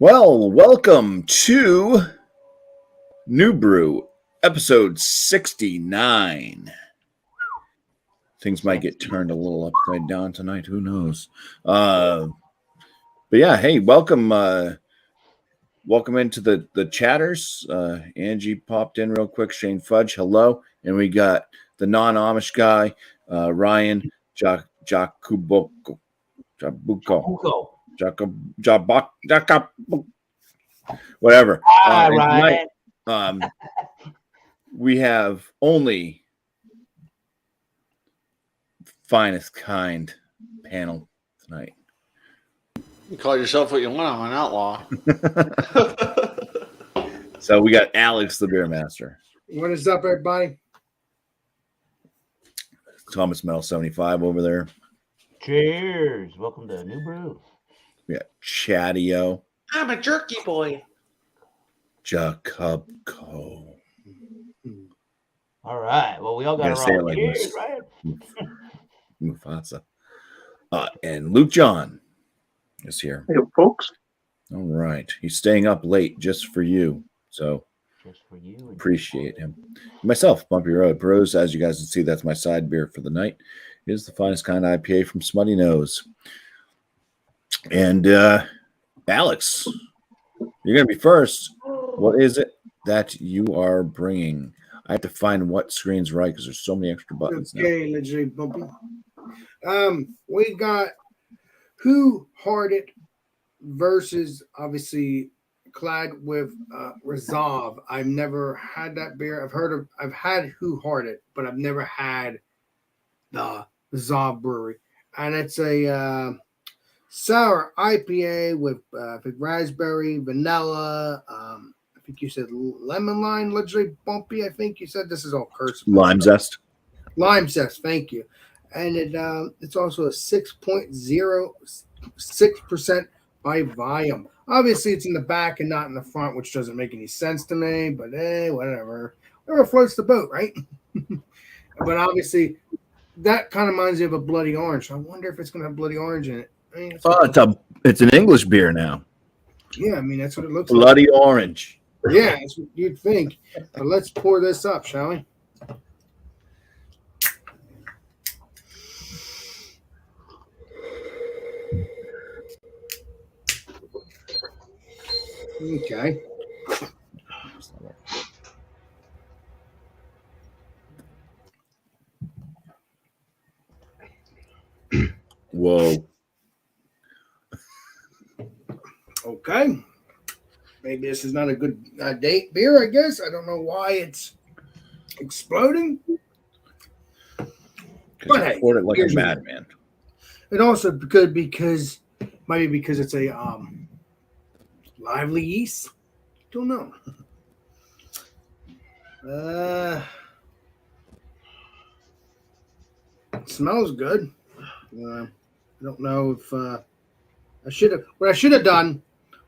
Well, welcome to New Brew, episode 69. Things might get turned a little upside down tonight. Who knows? But yeah, hey, welcome into the chatters. Angie popped in real quick. Shane Fudge, hello. And we got the non-Amish guy, Ryan Jakubuko. Whatever. Ryan. Tonight, we have only finest kind panel tonight. You call yourself what you want. I'm an outlaw. So we got Alex, the beer master. What is up, everybody? Thomas Metal 75 over there. Cheers. Welcome to New Brew. We got Chatio. I'm a jerky boy. Jacubco. All right. Well, we all got Say it around. like Cheers, this. Ryan. Mufasa. And Luke John is here. Hey, folks. All right. He's staying up late just for you. So Just for you. appreciate him. Myself, Bumpy Road Bros. As you guys can see, that's my side beer for the night. It is the finest kind IPA from Smutty Nose. And Alex, you're going to be first. What is it that you are bringing? I have to find what screen's right because there's so many extra buttons now. Okay, legendary bumpy. We got Who Hearted versus obviously clad with Resolve. I've never had that beer. I've had Who Hearted, but I've never had the Resolve Brewery, and it's a sour IPA with raspberry, vanilla. I think you said lemon lime, legendary bumpy. I think you said this is all cursive. Lime zest. Lime zest, thank you. And it's also a 6.06% by volume. Obviously, it's in the back and not in the front, which doesn't make any sense to me, but whatever. Whatever floats the boat, right? But obviously, that kind of reminds me of a bloody orange. I wonder if it's going to have bloody orange in it. I mean, It's an English beer now. yeah, I mean, that's what it looks like. Bloody orange. Yeah, that's what you'd think. But let's pour this up, shall we? Okay. Whoa. Okay. Maybe this is not a good date beer, I guess. I don't know why it's exploding. But hey, poured it like a here's madman. it also could because it's a lively yeast. Don't know. It smells good. I don't know if what I should have done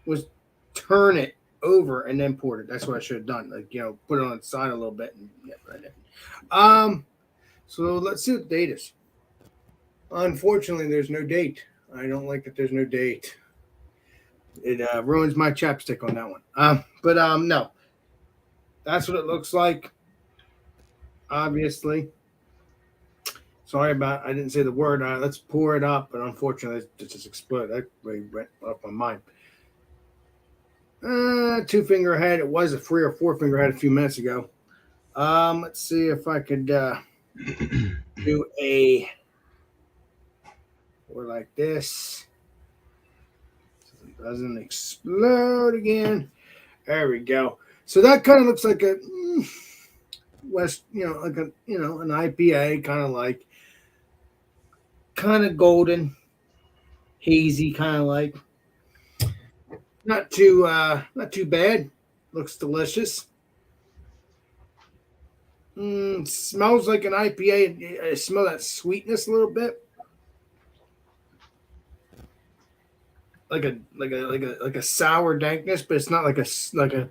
was turn it over and then poured it. That's what I should have done. Like, put it on the side a little bit and get right in. So let's see what the date is. Unfortunately, there's no date. I don't like that there's no date. It ruins my chapstick on that one. But no. That's what it looks like. Obviously. Sorry about I didn't say the word. Let's pour it up, but unfortunately it just exploded. That really went off my mind. 2-finger head. It was a 3 or 4-finger head a few minutes ago. Let's see if I could do a pour like this. So it doesn't explode again. There we go. So that kind of looks like a West, like an IPA, kind of golden, hazy, kind of like. Not too bad. Looks delicious. Smells like an IPA. I smell that sweetness a little bit. Like a sour dankness, but it's not like a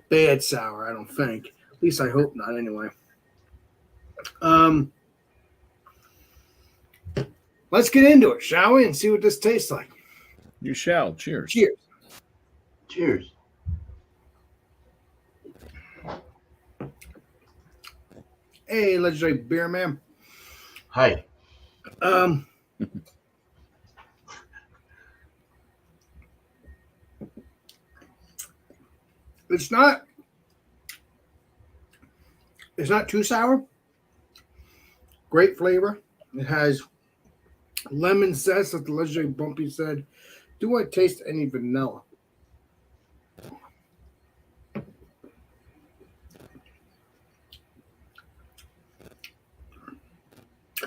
bad sour, I don't think. At least I hope not anyway. Let's get into it, shall we? And see what this tastes like. You shall. Cheers. Cheers. Cheers. Hey, legendary beer man. Hi. It's not too sour. Great flavor. It has lemon zest, like the legendary BuMpY said. Do I taste any vanilla?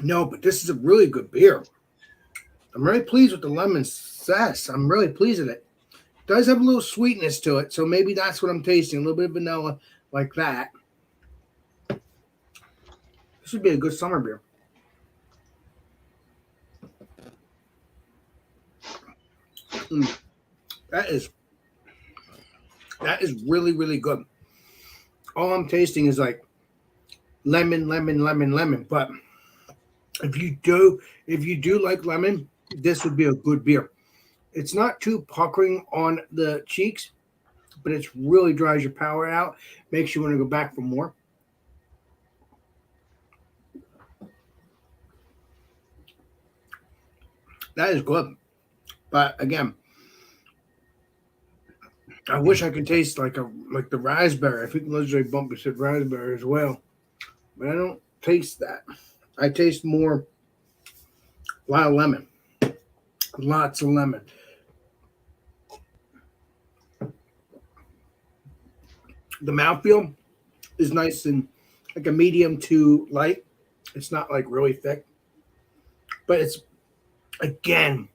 No, but this is a really good beer. I'm really pleased with the lemon zest. I'm really pleased with it. It does have a little sweetness to it, so maybe that's what I'm tasting. A little bit of vanilla like that. This would be a good summer beer. That is really, really good. All I'm tasting is like lemon, lemon, lemon, lemon. But if you do like lemon, this would be a good beer. It's not too puckering on the cheeks, but it really dries your palate out, makes you want to go back for more. That is good. But again, I wish I could taste like the raspberry. I think Legendary BuMpY said raspberry as well. But I don't taste that. I taste more a lot of lemon. Lots of lemon. The mouthfeel is nice and like a medium to light. It's not like really thick. But it's, again,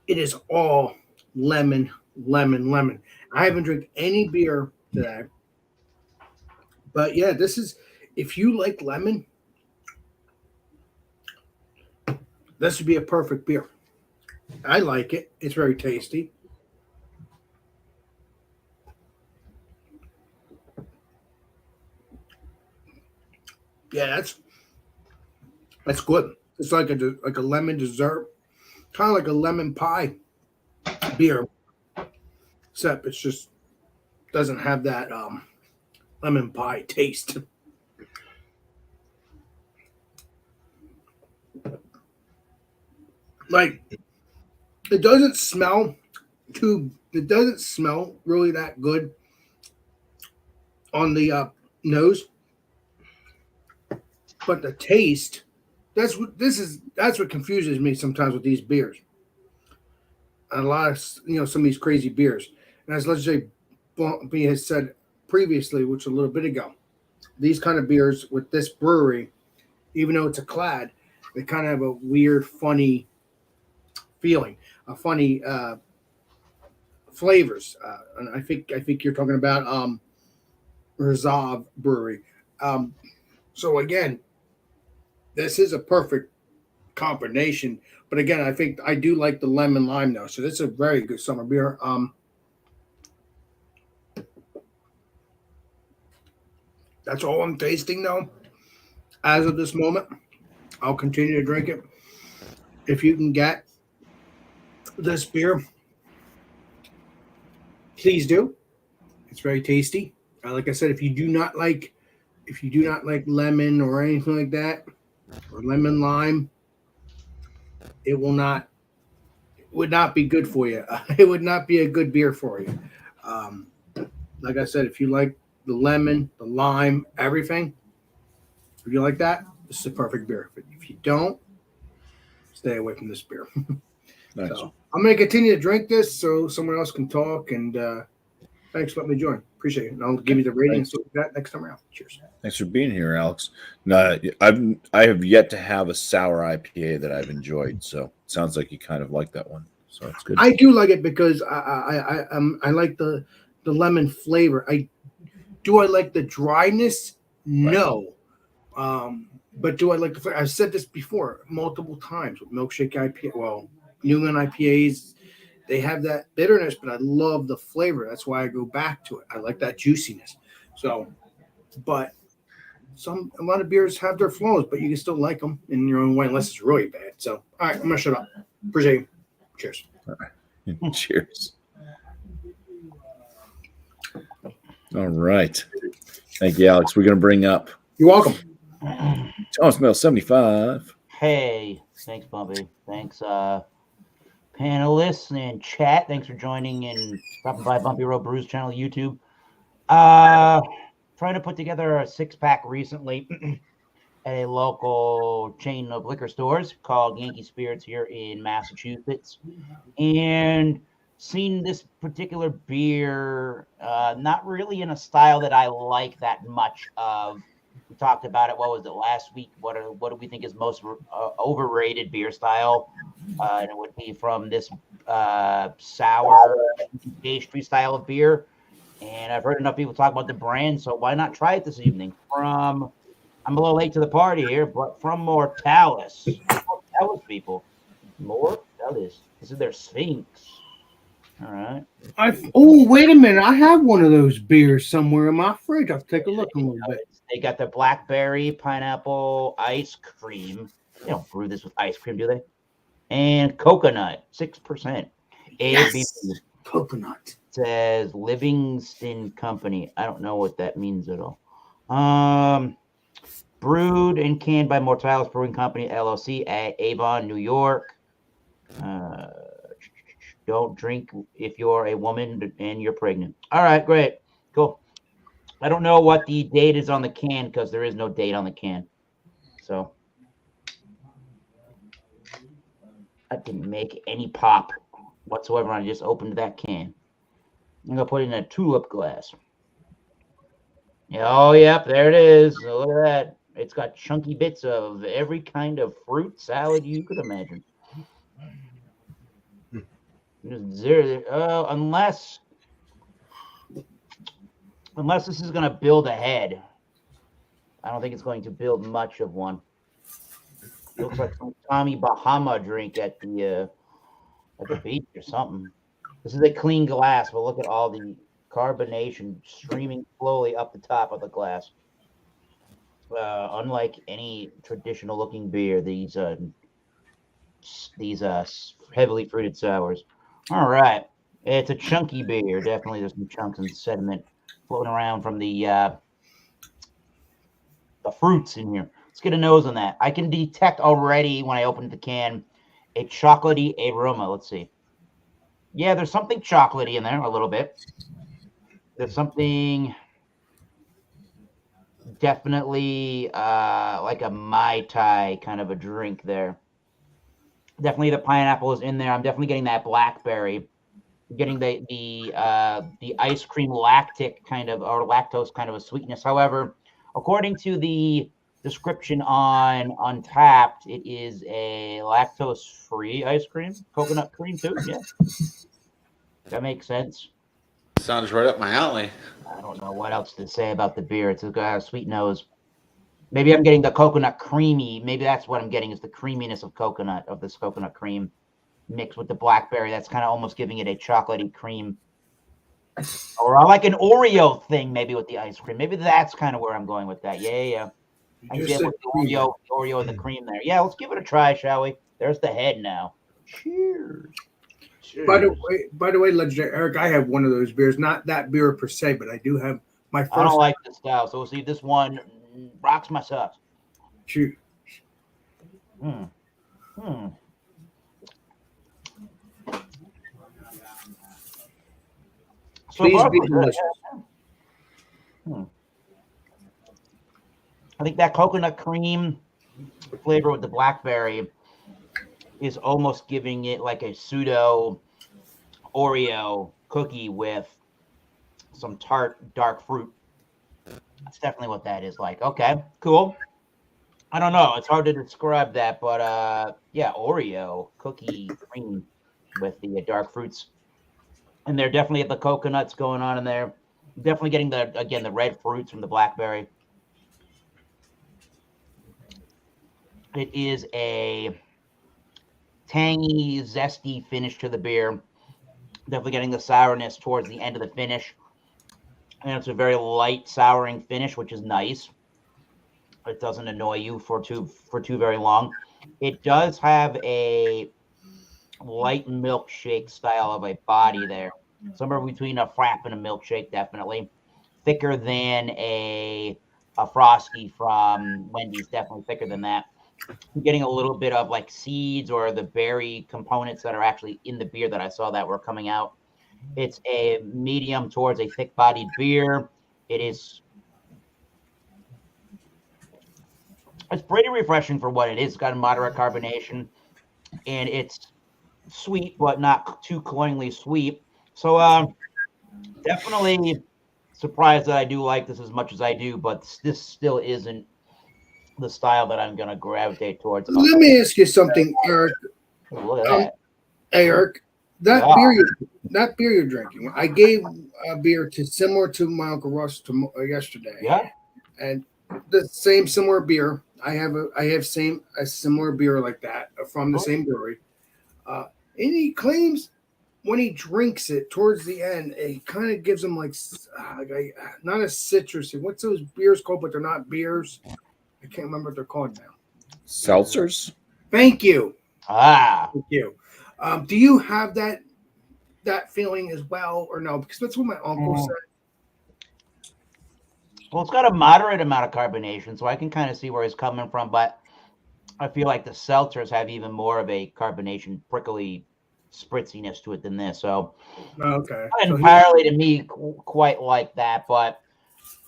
it is all lemon, lemon, lemon. I haven't drank any beer today. But yeah, this is, if you like lemon, this would be a perfect beer. I like it. It's very tasty. Yeah, that's good. It's like a lemon dessert, kind of like a lemon pie beer, except it's just doesn't have that lemon pie taste. Like it doesn't smell really that good on the nose, but the taste, that's what confuses me sometimes with these beers. A lot of some of these crazy beers. And as Legendary BuMpY has said previously, which a little bit ago, these kind of beers with this brewery, even though it's a clad, they kind of have a weird, funny feeling, a funny flavors. And I think you're talking about Resolve Brewery. So again, this is a perfect combination. But again, I think I do like the lemon lime though. So this is a very good summer beer. That's all I'm tasting though. As of this moment, I'll continue to drink it. If you can get this beer, please do. It's very tasty. Like I said, if you do not like lemon or anything like that, or lemon lime, it would not be good for you. It would not be a good beer for you. Like I said, if you like the lemon, the lime, everything, if you like that, this is a perfect beer. But if you don't, stay away from this beer. Nice. So I'm going to continue to drink this so someone else can talk. And thanks for letting me join. Appreciate it. And I'll give you the rating and stuff like that next time around. Cheers. Thanks for being here, Alex. No, I have yet to have a sour IPA that I've enjoyed, so it sounds like you kind of like that one. So it's good. I do like it because I like the lemon flavor. I like the dryness? No. Right. But do I like the flavor? I've said this before multiple times with milkshake IPA. Well, New England IPAs, they have that bitterness, but I love the flavor. That's why I go back to it. I like that juiciness. So, but a lot of beers have their flaws, but you can still like them in your own way unless it's really bad. So, all right, I'm gonna shut up. Appreciate you. Cheers. All right. Cheers. All right. Thank you, Alex. We're going to bring up You're welcome. Thomas Mill 75. Hey, thanks, BuMpY. Thanks, panelists and chat. Thanks for joining and stopping by Bumpy Road Brews channel, YouTube. Trying to put together a 6-pack recently at a local chain of liquor stores called Yankee Spirits here in Massachusetts. And seen this particular beer, not really in a style that I like that much of. We talked about it. What was it last week? What do we think is most overrated beer style? And it would be from this sour pastry style of beer. And I've heard enough people talk about the brand, so why not try it this evening? I'm a little late to the party here, but from Mortalis. Mortalis people. Mortalis. This is their Sphinx. All right. Wait a minute. I have one of those beers somewhere in my fridge. I'll take a look a little bit. They got the blackberry pineapple ice cream. They don't brew this with ice cream, do they? And coconut, 6%. Yes. Coconut. Says Livingston Company. I don't know what that means at all. Brewed and canned by Mortalis Brewing Company, LLC, at Avon, New York. Don't drink if you're a woman and you're pregnant. All right, great. Cool. I don't know what the date is on the can because there is no date on the can. So I didn't make any pop whatsoever. I just opened that can. I'm going to put it in a tulip glass. Oh, yep, there it is. Look at that. It's got chunky bits of every kind of fruit salad you could imagine. Unless this is going to build a head. I don't think it's going to build much of one. It looks like some Tommy Bahama drink at the beach or something. This is a clean glass, but look at all the carbonation streaming slowly up the top of the glass. Unlike any traditional looking beer, these heavily fruited sours. All right, it's a chunky beer. Definitely, there's some chunks and sediment floating around from the fruits in here. Let's get a nose on that. I can detect already when I opened the can a chocolatey aroma. Let's see. Yeah, there's something chocolatey in there a little bit. There's something definitely like a Mai Tai kind of a drink there. Definitely the pineapple is in there. I'm definitely getting that blackberry. I'm getting the ice cream lactic kind of or lactose kind of a sweetness. However, according to the description on Untapped, it is a lactose-free ice cream, coconut cream too. Yeah, that makes sense. Sounds right up my alley. I don't know what else to say about the beer. It's got a sweet nose. Maybe I'm getting the coconut creamy. Maybe that's what I'm getting is the creaminess of coconut, of this coconut cream mixed with the blackberry. That's kind of almost giving it a chocolatey cream. Or like an Oreo thing, maybe with the ice cream. Maybe that's kind of where I'm going with that. Yeah. I can get with the Oreo and the cream there. Yeah, let's give it a try, shall we? There's the head now. Cheers. By the way, Legendary Eric, I have one of those beers. Not that beer per se, but I do have my first. I don't like this style, so we'll see if this one rocks my socks. Cheers. So Please far, be good. delicious. I think that coconut cream flavor with the blackberry is almost giving it like a pseudo Oreo cookie with some tart dark fruit. That's definitely what that is like. Okay, cool. I don't know. It's hard to describe that, but yeah, Oreo cookie cream with the dark fruits. And they're definitely the coconuts going on in there. Definitely getting the red fruits from the blackberry. It is a tangy, zesty finish to the beer. Definitely getting the sourness towards the end of the finish. And it's a very light souring finish, which is nice. It doesn't annoy you for too very long. It does have a light milkshake style of a body there. Somewhere between a frap and a milkshake, definitely. thicker than a Frosty from Wendy's. Definitely thicker than that. I'm getting a little bit of like seeds or the berry components that are actually in the beer that I saw that were coming out. It's a medium towards a thick-bodied beer. It's pretty refreshing for what it is. It's got a moderate carbonation, and it's sweet, but not too cloyingly sweet. So definitely surprised that I do like this as much as I do, but this still isn't the style that I'm going to gravitate towards. Let me ask you something, Eric. Look at that. Eric, that Wow. beer you're drinking. I gave a beer similar to my Uncle Russ yesterday. Yeah. And the same similar beer. I have a similar beer like that from the same brewery. And he claims when he drinks it towards the end, it kind of gives him like not a citrusy. What's those beers called? But they're not beers. I can't remember what they're called now. Seltzers. Thank you. Thank you. Do you have that feeling as well, or no? Because that's what my uncle said. Well, it's got a moderate amount of carbonation, so I can kind of see where he's coming from, but I feel like the seltzers have even more of a carbonation, prickly spritziness to it than this. So Okay. not entirely to me quite like that, but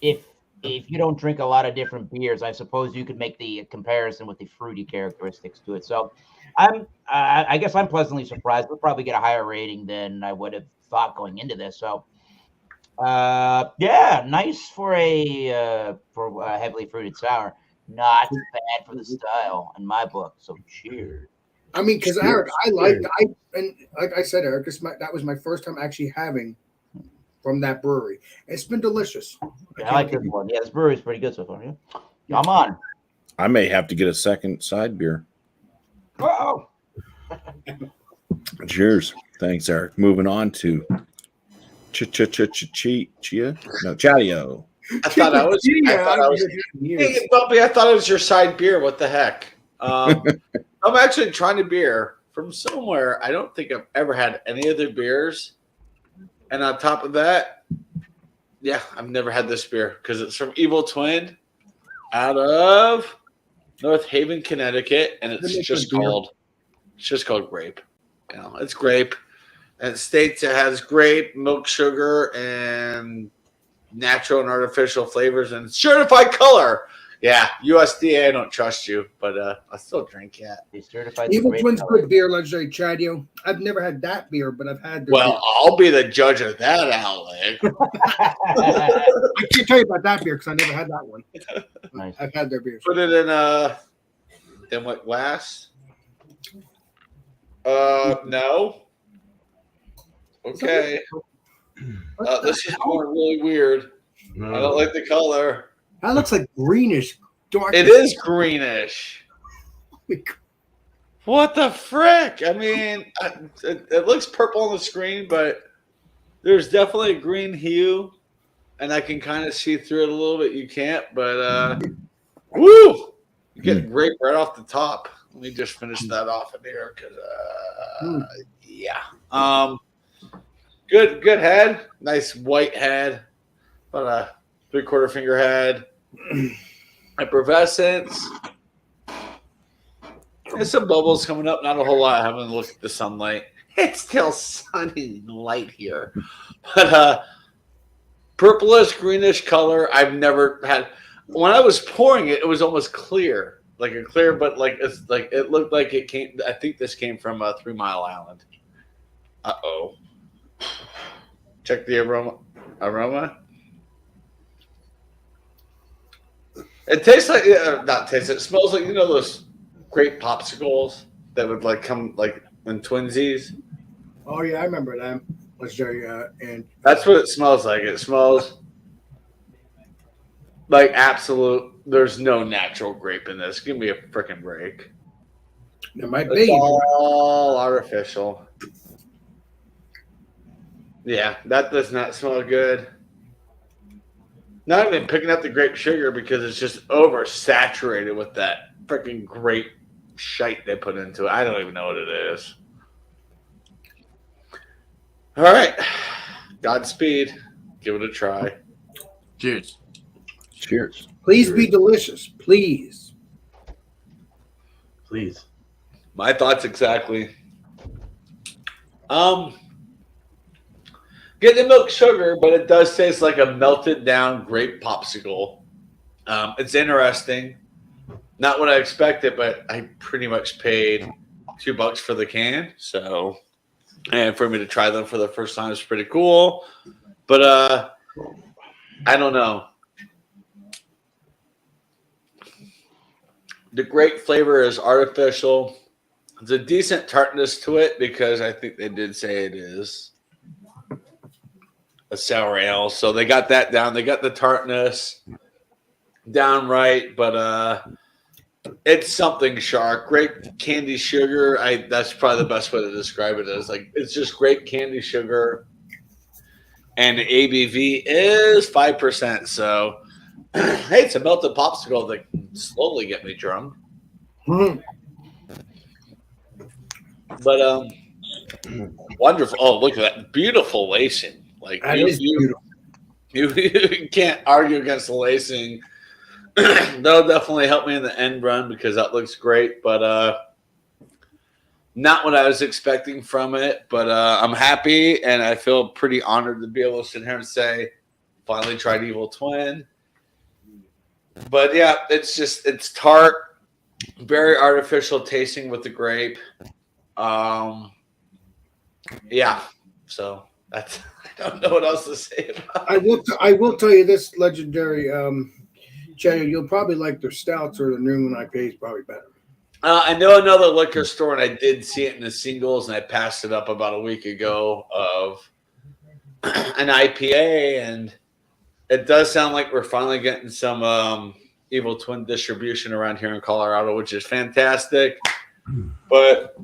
if you don't drink a lot of different beers, I suppose you could make the comparison with the fruity characteristics to it. So I guess I'm pleasantly surprised. We'll probably get a higher rating than I would have thought going into this. So yeah, nice for a heavily fruited sour. Not bad for the style in my book. So cheers. I mean, because Eric, and like I said, Eric, that was my first time actually having from that brewery. It's been delicious. Yeah, I like this one. Yeah, this brewery's pretty good so far. Yeah, come on. I may have to get a second side beer. Oh, Cheers. Thanks, Eric. Moving on to Chia? No, Chatio. I thought I was. Hey, BuMpy, I thought it was your side beer. What the heck? I'm actually trying a beer from somewhere. I don't think I've ever had any other beers. And on top of that, yeah, I've never had this beer because it's from Evil Twin out of North Haven, Connecticut, and it's just called grape. You know, it's grape, and it states it has grape, milk, sugar, and natural and artificial flavors and certified color. Yeah, USDA, I don't trust you, but I still drink it. Evil Twin's good beer, legendary Chadio. I've never had that beer, but I've had their beer. I'll be the judge of that, Alec. I can't tell you about that beer because I never had that one. Nice. I've had their beers. Put it in what glass? No. Okay. This is going really weird. I don't like the color. That looks like greenish, dark. It is greenish. What the frick? I mean, it looks purple on the screen, but there's definitely a green hue, and I can kind of see through it a little bit. You can't, but woo! You get grape right off the top. Let me just finish that off in here, because yeah. Good head. Nice white head. About a 3/4 finger head. Effervescence. There's some bubbles coming up. Not a whole lot. I haven't looked at the sunlight. It's still sunny and light here. But purplish, greenish color. I've never had. When I was pouring it, it was almost clear. Like a clear, but like it's like it looked like it came. I think this came from 3 Mile Island. Uh-oh. Check the aroma. It tastes like not taste. It smells like those grape popsicles that would like come like in twinsies. Oh yeah, I remember them. And that's what it smells like. It smells like absolute. There's no natural grape in this. Give me a freaking break. It might It's be all artificial. Yeah, that does not smell good. Not even picking up the grape sugar because it's just oversaturated with that freaking grape shite they put into it. I don't even know what it is. All right. Godspeed. Give it a try. Cheers. Cheers. Please be delicious. Please. Please. My thoughts exactly. Get the milk sugar, but it does taste like a melted down grape popsicle. It's interesting. Not what I expected, but I pretty much paid $2 for the can. So, and for me to try them for the first time is pretty cool. But I don't know. The grape flavor is artificial. There's a decent tartness to it because I think they did say it is a sour ale. So they got that down. They got the tartness down right, but it's something sharp. Grape candy sugar. That's probably the best way to describe it as. Like, it's just grape candy sugar. And the ABV is 5%. So hey, it's a melted popsicle that can slowly get me drunk. Mhm. But wonderful. Oh, look at that. Beautiful lacing. Like That is beautiful. you can't argue against the lacing. That'll definitely help me in the end run because that looks great. But not what I was expecting from it. But I'm happy and I feel pretty honored to be able to sit here and say, finally tried Evil Twin. But yeah, it's tart, very artificial tasting with the grape. Yeah, so that's I don't know what else to say about it. I will tell you this legendary cheddar. You'll probably like their stouts or the New England IPA is probably better. I know another liquor store, and I did see it in the singles, and I passed it up about a week ago of an IPA, and it does sound like we're finally getting some Evil Twin distribution around here in Colorado, which is fantastic. But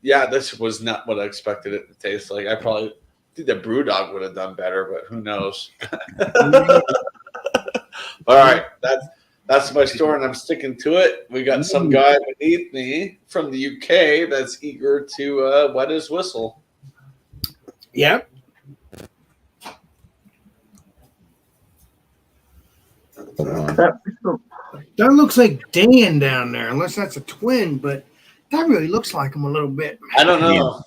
yeah, this was not what I expected it to taste like. I probably think the Brew Dog would have done better, but who knows? All right, that's my story, and I'm sticking to it. We got some guy beneath me from the UK that's eager to wet his whistle. Yep. That looks like Dan down there, unless that's a twin, but that really looks like him a little bit. I don't know.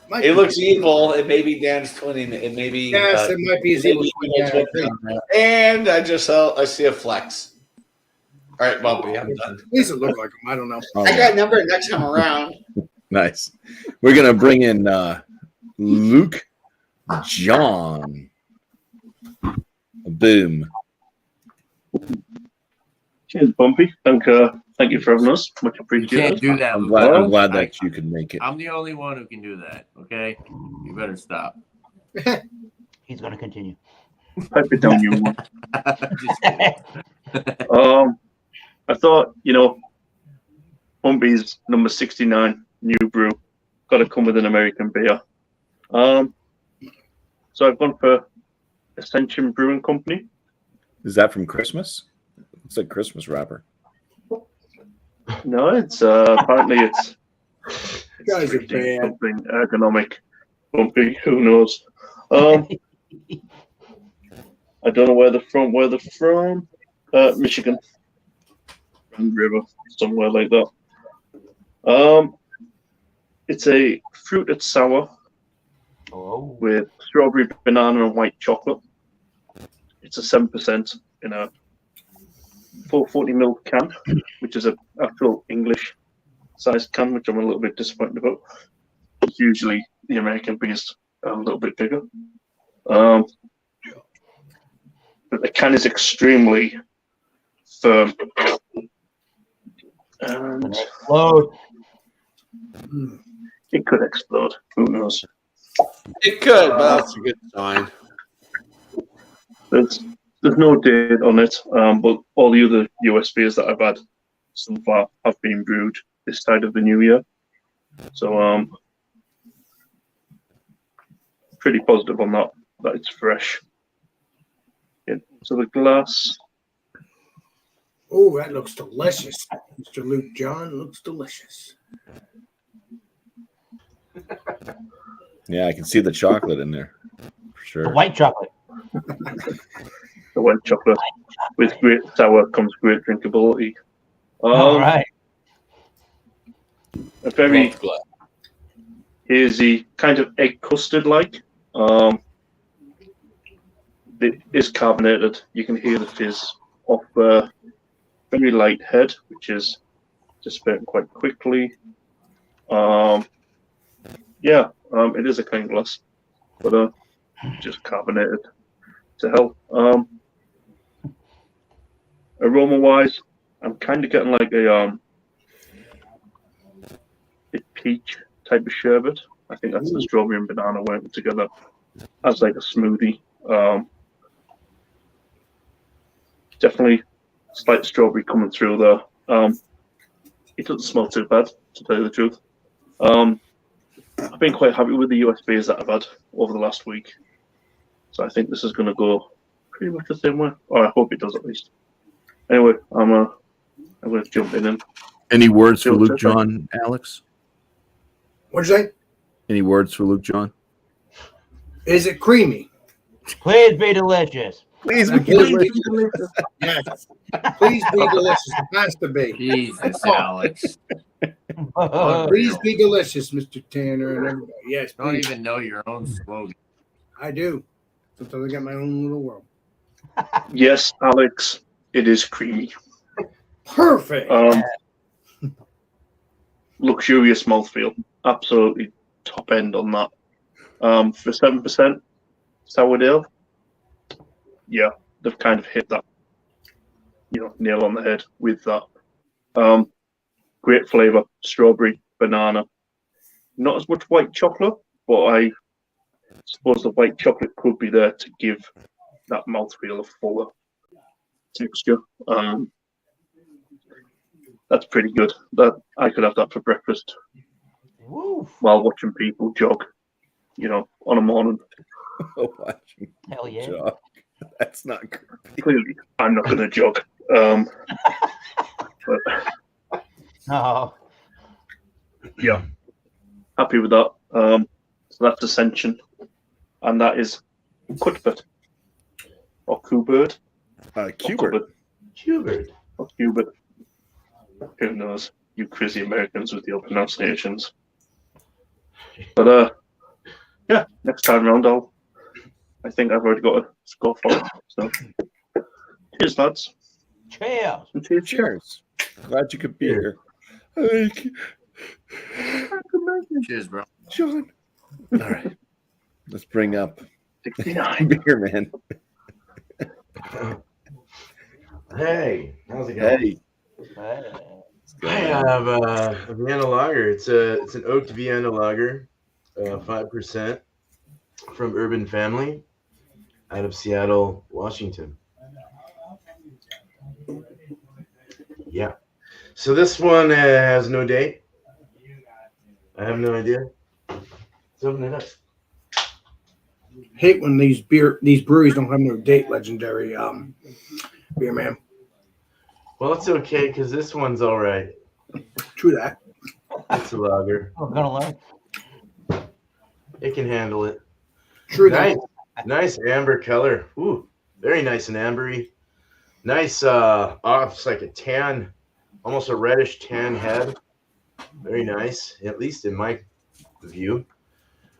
Might It be. looks evil. It may be Dan's twinning. It may be. Yes, it might be his evil twin. Yeah, I agree. And I see a flex. All right, BuMpY, I'm done. At least it looked like him. I don't know. Oh, I got a number next time around. nice. We're gonna bring in Luke John. Boom. Cheers, BuMpY. Thank you for having us. Much You appreciated. can't do that. I'm Luke. glad that you could make it. I'm the only one who can do that. Okay, you better stop. He's going to continue. Pipe it down, you one. Just kidding. I thought, BuMpY's number 69, New Brew, got to come with an American beer. So I've gone for Ascension Brewing Company. Is that from Christmas? It's a Christmas wrapper. No, it's apparently it's Guys are 3D bad. something ergonomic. BuMpY, who knows? I don't know where they're from. Michigan, Grand River, somewhere like that. It's a fruited sour Oh, with strawberry, banana, and white chocolate. It's a 7% in a 440 ml can, which is an actual English sized can, which I'm a little bit disappointed about. Usually the American beers are a little bit bigger. But the can is extremely firm. And explode. it could explode. Who knows? It could, but that's a good sign. There's no date on it, but all the other US beers that I've had so far have been brewed this side of the new year. So pretty positive on that it's fresh. So the glass. Oh, that looks delicious. Mr. Luke John looks delicious. Yeah, I can see the chocolate in there for The sure. white chocolate. the white chocolate. With great sour comes great drinkability. All right. A very Love glass. hazy, kind of egg custard like. It is carbonated. You can hear the fizz off very light head, which is dissipating quite quickly. It is a clean glass, but just carbonated to hell. Aroma wise, I'm kind of getting like a peach type of sherbet. I think that's the strawberry and banana working together as like a smoothie. Definitely slight strawberry coming through there. It doesn't smell too bad, to tell you the truth. I've been quite happy with the USBs that I've had over the last week. So I think this is going to go pretty much the same way. Or I hope it does at least. Anyway, I'm going to jump in and Any words for Sure, Luke sure. John, Alex? What'd you say? Any words for Luke John? Is it creamy? Please be delicious. Please Please be be delicious. delicious. Yes. Please be delicious. It has to be. Jesus, Alex. Please be delicious, Mr. Tanner and everybody. Yes, Don't please. even know your own slogan. I do. Sometimes I got my own little world. yes, Alex, it is creamy. Perfect. Luxurious mouthfeel. Absolutely top end on that. For 7% sourdough, yeah, they've kind of hit that, nail on the head with that. Great flavor, strawberry, banana. Not as much white chocolate, but I suppose the white chocolate could be there to give that mouthfeel a fuller texture. That's pretty good. That I could have that for breakfast Woo. while watching people jog, on a morning. Watching Hell yeah. jog. That's not creepy. Clearly, I'm not going to jog. But Oh. yeah, happy with that. So that's Ascension, and that is Cuthbert or Cubert. Cubert. Hubert. Or Cubert. Who knows? You crazy Americans with your pronunciations. But yeah, next time round, I think I've already got a score for it. So, cheers, lads. Cheers. And cheers. Cheers. Glad you could be here. Thank you. Cheers, bro. John. All right. Let's bring up 69. beer, man. Hey, how's it going? Hey. I have a Vienna lager. It's an oaked Vienna lager, 5% from Urban Family out of Seattle, Washington. Yeah. So this one has no date. I have no idea. Let's open it up. Hate when these breweries don't have no date. Legendary beer man. Well, it's okay because this one's all right. True that. It's a lager. We're gonna learn. It can handle it. True Nice, that. nice amber color. Ooh, very nice and ambery. Nice. It's like a tan, almost a reddish tan head. Very nice, at least in my view.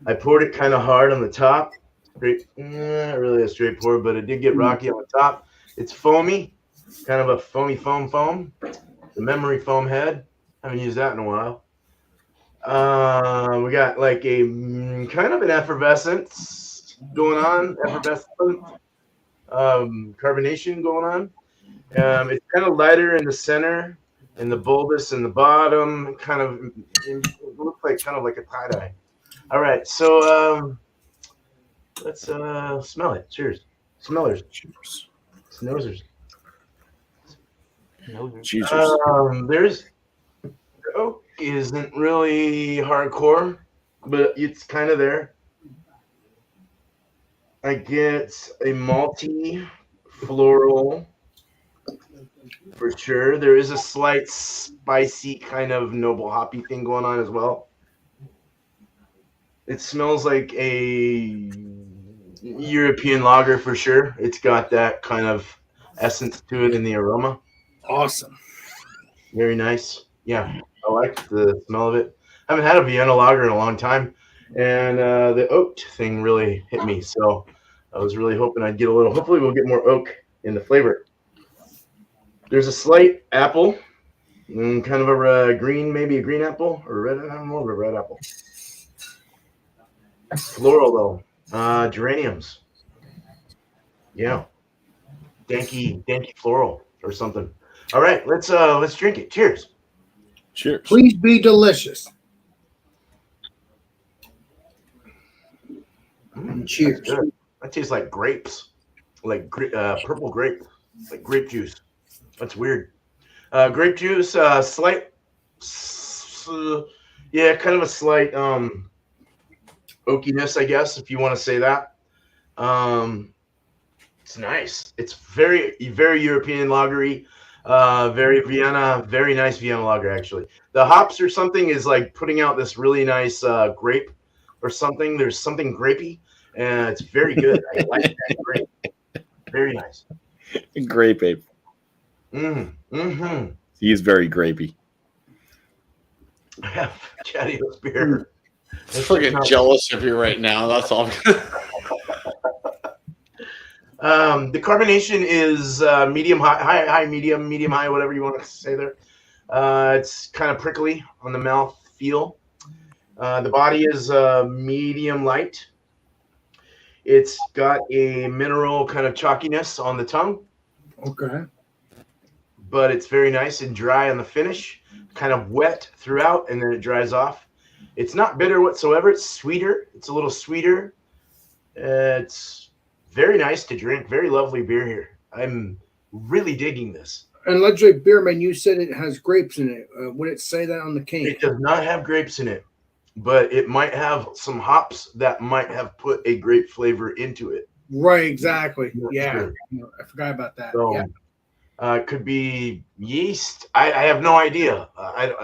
I poured it kind of hard on the top. Not really a straight pour, but it did get rocky on the top. It's foamy, kind of a foamy foam. The memory foam head. Haven't used that in a while. We got like a kind of an effervescence going on, carbonation going on. It's kind of lighter in the center, in the bulbous in the bottom. It looks like kind of like a tie-dye. All right, so let's smell it. Cheers, smellers. Cheers. Snoozers. Jesus. There's oak isn't really hardcore, but it's kind of there. I get a malty floral for sure. There is a slight spicy kind of noble hoppy thing going on as well. It smells like a European lager for sure. It's got that kind of essence to it in the aroma. Awesome. Very nice. Yeah, I like the smell of it. I haven't had a Vienna lager in a long time, and the oak thing really hit me. So I was really hoping I'd get a little. Hopefully, we'll get more oak in the flavor. There's a slight apple, kind of a green, maybe a green apple or red. I don't know, a red apple. Floral though, geraniums. Yeah, danky floral or something. All right, let's drink it. Cheers. Cheers. Please be delicious. Cheers. That's good. That tastes like grapes, like purple grape, like grape juice. That's weird. Grape juice, slight, yeah, kind of a slight oakiness, I guess, if you want to say that. It's nice. It's very European lagery, very Vienna, very nice Vienna lager actually. The hops or something is like putting out this really nice grape or something. There's something grapey, and it's very good. I like that grape. Very nice. Grape ape. Mm-hmm. He's very grapey. Chatty-O's beer. I'm freaking jealous of you right now. That's all. The carbonation is medium high, medium high, whatever you want to say there. It's kind of prickly on the mouth feel. The body is medium light. It's got a mineral kind of chalkiness on the tongue. Okay. But it's very nice and dry on the finish, kind of wet throughout, and then it dries off. It's not bitter whatsoever. It's sweeter. It's a little sweeter. It's very nice to drink. Very lovely beer here. I'm really digging this. And Legendary Beerman, you said it has grapes in it. Would it say that on the can? It does not have grapes in it, but it might have some hops that might have put a grape flavor into it. Right, exactly. Not Yeah, sure. I forgot about that. So, Yeah. it could be yeast. I have no idea,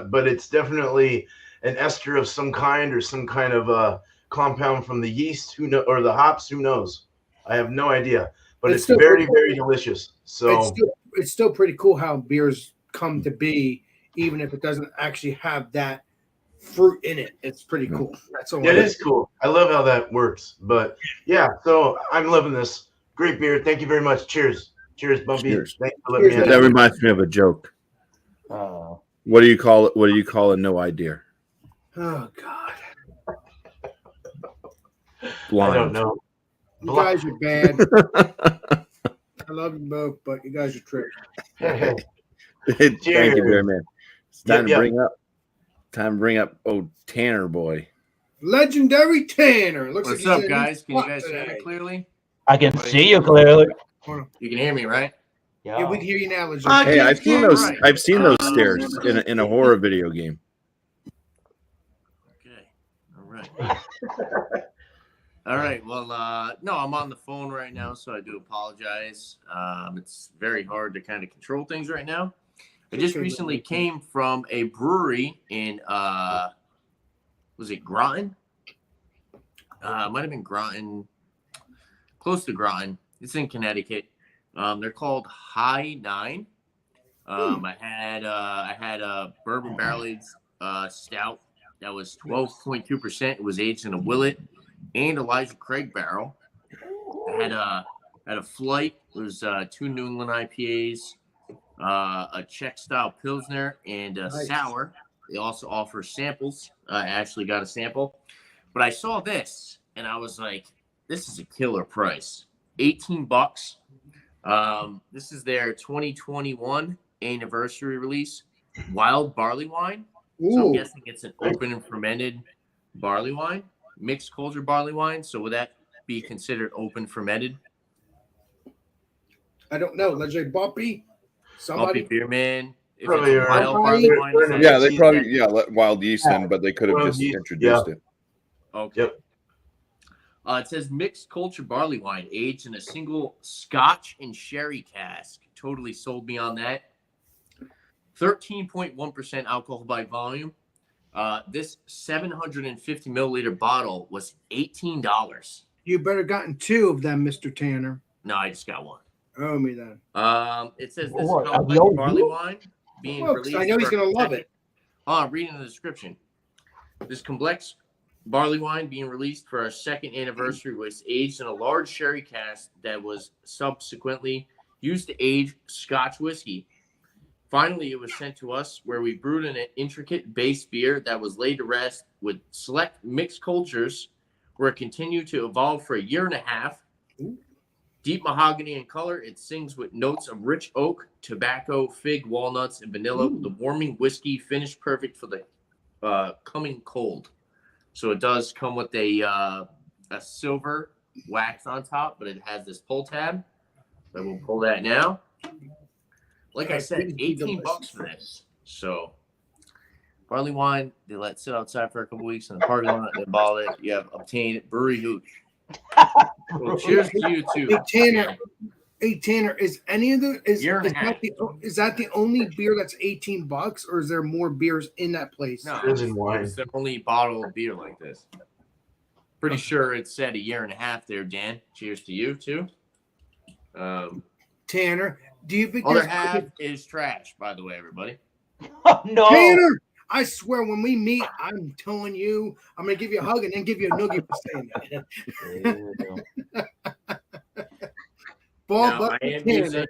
but it's definitely an ester of some kind or some kind of compound from the yeast. Who know, or the hops? Who knows? I have no idea. But It's it's still very, pretty- very delicious. So It's still pretty cool how beers come to be, even if it doesn't actually have that fruit in it. It's pretty cool. That's all. yeah, it is cool. I love how that works. But yeah, so I'm loving this. Great beer. Thank you very much. Cheers. Cheers, BuMpY. Cheers. Thanks for letting me Cheers, have That it. reminds me of a joke. Oh. What do you call it? What do you call a no idea? Oh God, Blind. I don't know. you guys are bad. I love you both, but you guys are tricky. Thank you, Cheers. very man. It's time Yep, to yep. bring up old Tanner boy. Legendary Tanner. Looks What's like up, he's in guys? Can you spot guys hear me today. clearly? I can see you clearly. You can hear me, right? Yeah, we can hear you now, Legendary. Hey, I've seen those. Right. I've seen those stairs in a horror video game. Okay. All right. All right. Well, no, I'm on the phone right now, so I do apologize. It's very hard to kind of control things right now. I just recently came from a brewery in, was it Groton? Might have been Groton, close to Groton. It's in Connecticut. They're called High Nine. I had a bourbon barrel aged stout that was 12.2%. It was aged in a Willet and Elijah Craig barrel. I had a flight. It was 2 New England IPAs, a Czech style Pilsner, and a sour. They also offer samples. I actually got a sample, but I saw this and I was like, this is a killer price. $18. This is their 2021 anniversary release, wild barley wine. So I'm Ooh, guessing it's an open and fermented barley wine, mixed culture barley wine. So would that be considered open fermented? I don't know. Legendary BuMpY. Somebody. BuMpY Beer Man. If Probably it's a wild are. barley wine, is that Yeah, they considered probably that? let wild yeast in, but they could have Wild just yeast, introduced it. Okay. Yep. It says mixed culture barley wine aged in a single Scotch and sherry cask. Totally sold me on that. 13.1% alcohol by volume. This 750 milliliter bottle was $18. You better gotten 2 of them, Mr. Tanner. No, I just got one. Oh me then. It says this What, complex yo, barley you? wine being Well, 'cause released. I know he's for gonna love second- it. Oh, I'm reading the description. This complex barley wine being released for our 2nd anniversary was aged in a large sherry cask that was subsequently used to age Scotch whiskey. Finally, it was sent to us where we brewed an intricate base beer that was laid to rest with select mixed cultures where it continued to evolve for a year and a half. Deep mahogany in color, it sings with notes of rich oak, tobacco, fig, walnuts, and vanilla with a warming whiskey finish perfect for the coming cold. So it does come with a silver wax on top, but it has this pull tab. So we'll pull that now. Like I said, 18 bucks for this. So barley wine, they let sit outside for a couple weeks in the parking lot. They bottle it. You have obtained brewery hooch. Well, cheers to you too. Hey Tanner, is any of the Year and a half. is that the only beer that's 18 bucks, or is there more beers in that place? No, Beers and wine. it's the only bottle of beer like this. Pretty sure it said a year and a half there, Dan. Cheers to you too. Tanner, do you think Other there's half is trash, by the way, everybody. Oh, no. Tanner? I swear, when we meet, I'm telling you, I'm gonna give you a hug and then give you a noogie for saying that. Bob, Now, but I am Tanner, using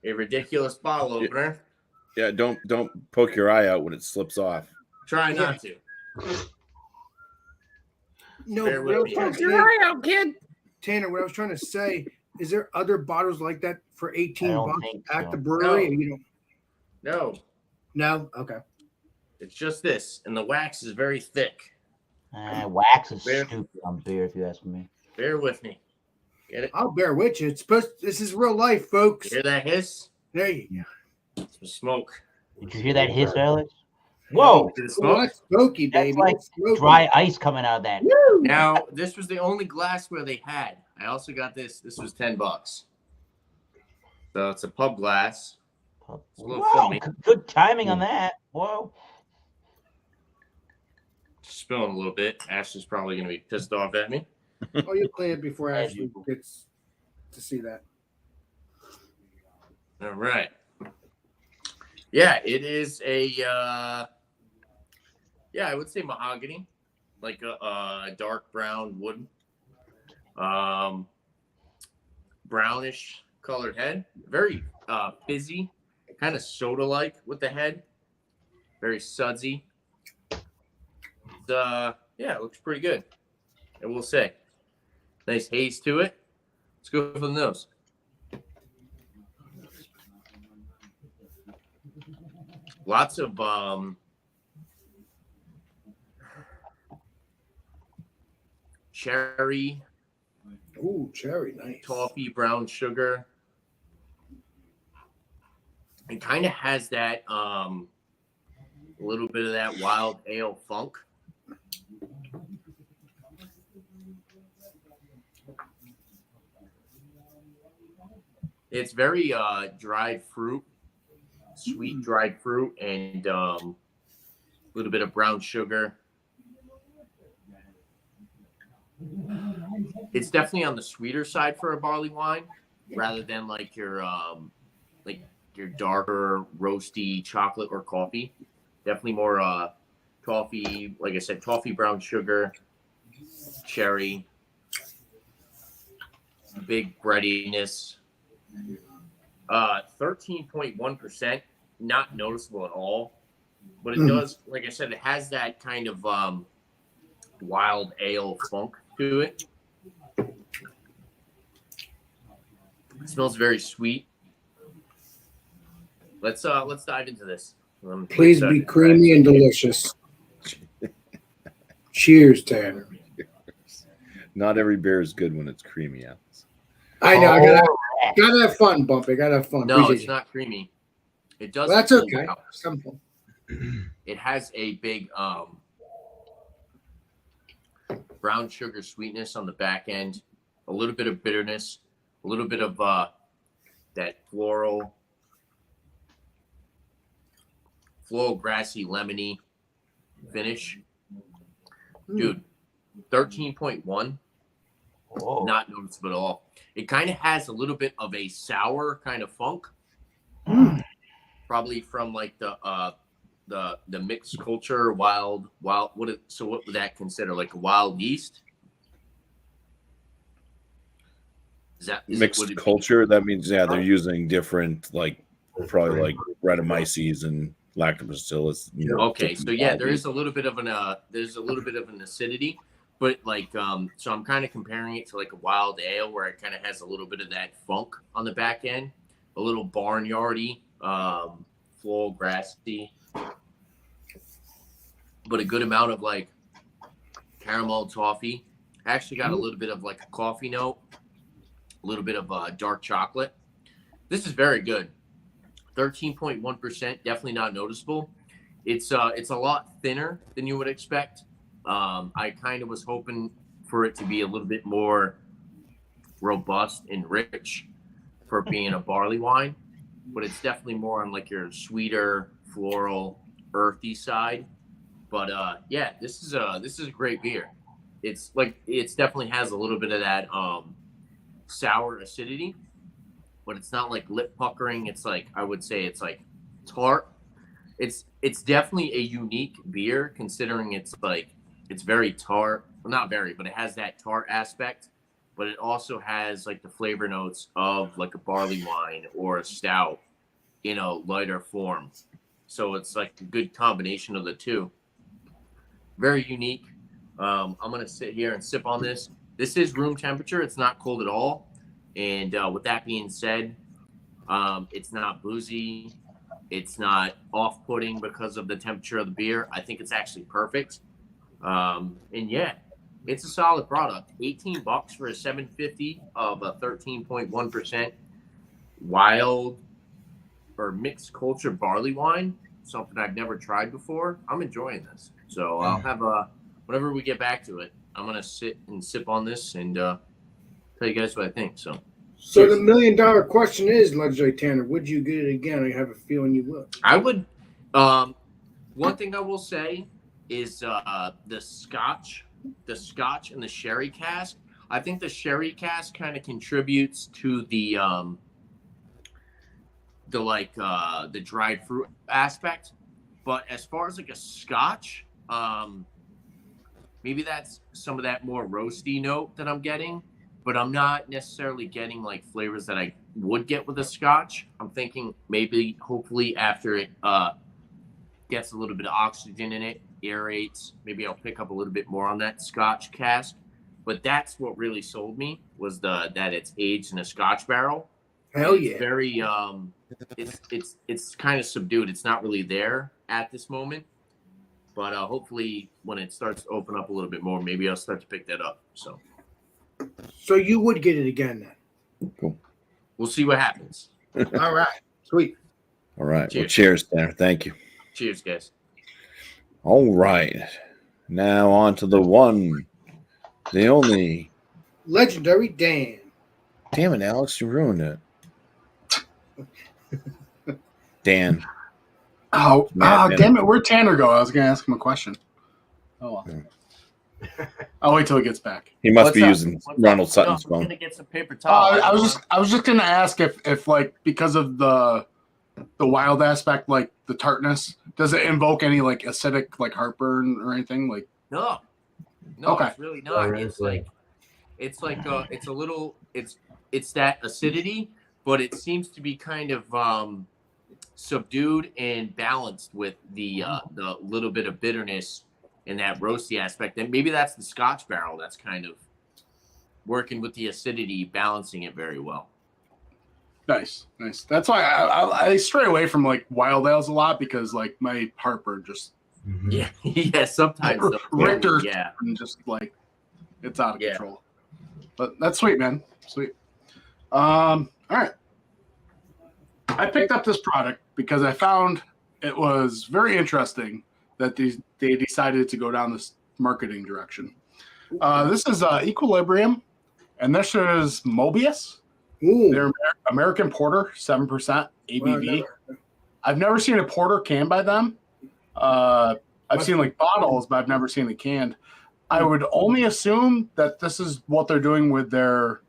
a ridiculous bottle opener. Yeah, don't poke your eye out when it slips off. Try not to. no, Bear what I with was me. trying to say, out, kid. Tanner, what I was trying to say, is there other bottles like that for 18 I don't bucks think at so. the brewery? No. You don't No, No? Okay. it's just this, and the wax is very thick. Wax is Beer. stupid on beer, if you ask me. Bear with me. Get it? I'll bear with you. This is real life, folks. You hear that hiss? There you go. Some smoke. Did you hear that hiss, Alex? Whoa! Did it Oh, smoke? that's smoky, That's baby. like That's smoky. dry ice coming out of that. Now, this was the only glassware they had. I also got this. This was $10. So it's a pub glass. a little Wow, foamy. good timing on that. Whoa. Spilling a little bit. Ash is probably going to be pissed off at me. Oh, you clean it before As Ashley usual. gets to see that. All right. Yeah, it is I would say mahogany, like a dark brown wood, brownish colored head. Very fizzy, kind of soda-like with the head. Very sudsy. It looks pretty good, I will say. Nice haze to it. Let's go for the nose. Lots of cherry, Ooh, cherry, nice. toffee, brown sugar. It kind of has that a little bit of that wild ale funk. It's very dried fruit, sweet dried fruit, and a little bit of brown sugar. It's definitely on the sweeter side for a barley wine, rather than like your darker roasty chocolate or coffee. Definitely more toffee, like I said, toffee, brown sugar, cherry, big breadiness. 13.1%, not noticeable at all, but it does, like I said, it has that kind of wild ale funk to it. It smells very sweet. Let's dive into this. Please be creamy and delicious. Cheers, Tanner. Not every beer is good when it's creamy, Alex. I know. I gotta have fun, Bumpy. Gotta have fun. No, Appreciate it's you. not creamy. It does. Well, that's okay. Simple. It has a big brown sugar sweetness on the back end, a little bit of bitterness, a little bit of that floral, grassy, lemony finish. Dude, 13.1. Oh. Not noticeable at all. It kind of has a little bit of a sour kind of funk, probably from like the mixed culture wild. What would that consider, like a wild yeast? Mixed culture? That means they're using different, like probably like Brettanomyces and Lactobacillus. Okay, so yeah, there's a little bit of an acidity, but like so I'm kind of comparing it to like a wild ale where it kind of has a little bit of that funk on the back end, a little barnyardy, floral, grassy, but a good amount of like caramel toffee. I actually got a little bit of like a coffee note, a little bit of dark chocolate. This is very good. 13.1%, definitely not noticeable. It's a lot thinner than you would expect. I kind of was hoping for it to be a little bit more robust and rich for being a barley wine, but it's definitely more on like your sweeter, floral, earthy side. But yeah, this is a great beer. It's definitely has a little bit of that sour acidity, but it's not like lip puckering. It's like, I would say it's like tart. It's definitely a unique beer considering it's very tart. Well, not very, but it has that tart aspect, but it also has like the flavor notes of like a barley wine or a stout in a lighter form. So it's like a good combination of the two. Very unique. I'm going to sit here and sip on this. This is room temperature. It's not cold at all. And with that being said, it's not boozy. It's not off-putting because of the temperature of the beer. I think it's actually perfect. And yeah, it's a solid product. $18 for a 750 of a 13.1% wild or mixed culture barley wine. Something I've never tried before. I'm enjoying this. So I'll have whenever we get back to it, I'm going to sit and sip on this and tell you guys what I think. So the $1 million question is, Legendary Tanner, would you get it again? I have a feeling you would. I would. One thing I will say is the Scotch and the sherry cask. I think the sherry cask kind of contributes to the dried fruit aspect. But as far as like a Scotch, maybe that's some of that more roasty note that I'm getting. But I'm not necessarily getting like flavors that I would get with a Scotch. I'm thinking maybe, hopefully, after it gets a little bit of oxygen in it, aerates, maybe I'll pick up a little bit more on that Scotch cask. But that's what really sold me, was that it's aged in a Scotch barrel. Hell yeah! It's very it's kind of subdued. It's not really there at this moment. But hopefully, when it starts to open up a little bit more, maybe I'll start to pick that up. So you would get it again then? Cool. We'll see what happens. All right. Sweet. All right. Cheers. Well, cheers, Tanner. Thank you. Cheers, guys. All right. Now on to the one, the only. Legendary Dan. Damn it, Alex. You ruined it. Dan. Oh, damn it. Where'd Tanner go? I was going to ask him a question. Oh, well. I'll wait till he gets back. He must be using Ronald Sutton's phone. Gonna get some paper towel. I was just gonna ask if like, because of the wild aspect, like the tartness, does it invoke any like acidic like heartburn or anything? Like no, okay. It's really not. It's that acidity, but it seems to be kind of subdued and balanced with the little bit of bitterness in that roasty aspect. And maybe that's the Scotch barrel that's kind of working with the acidity, balancing it very well. Nice. That's why I stray away from like wild ales a lot, because like my heartburn just yeah sometimes Richter and just like it's out of control. But that's sweet, man. Sweet. All right. I picked up this product because I found it was very interesting that they decided to go down this marketing direction. This is Equilibrium, and this is Mobius. Ooh. They're American Porter, 7% ABV. Wow, I've never seen a porter canned by them. I've seen like bottles, but I've never seen the canned. I would only assume that this is what they're doing with their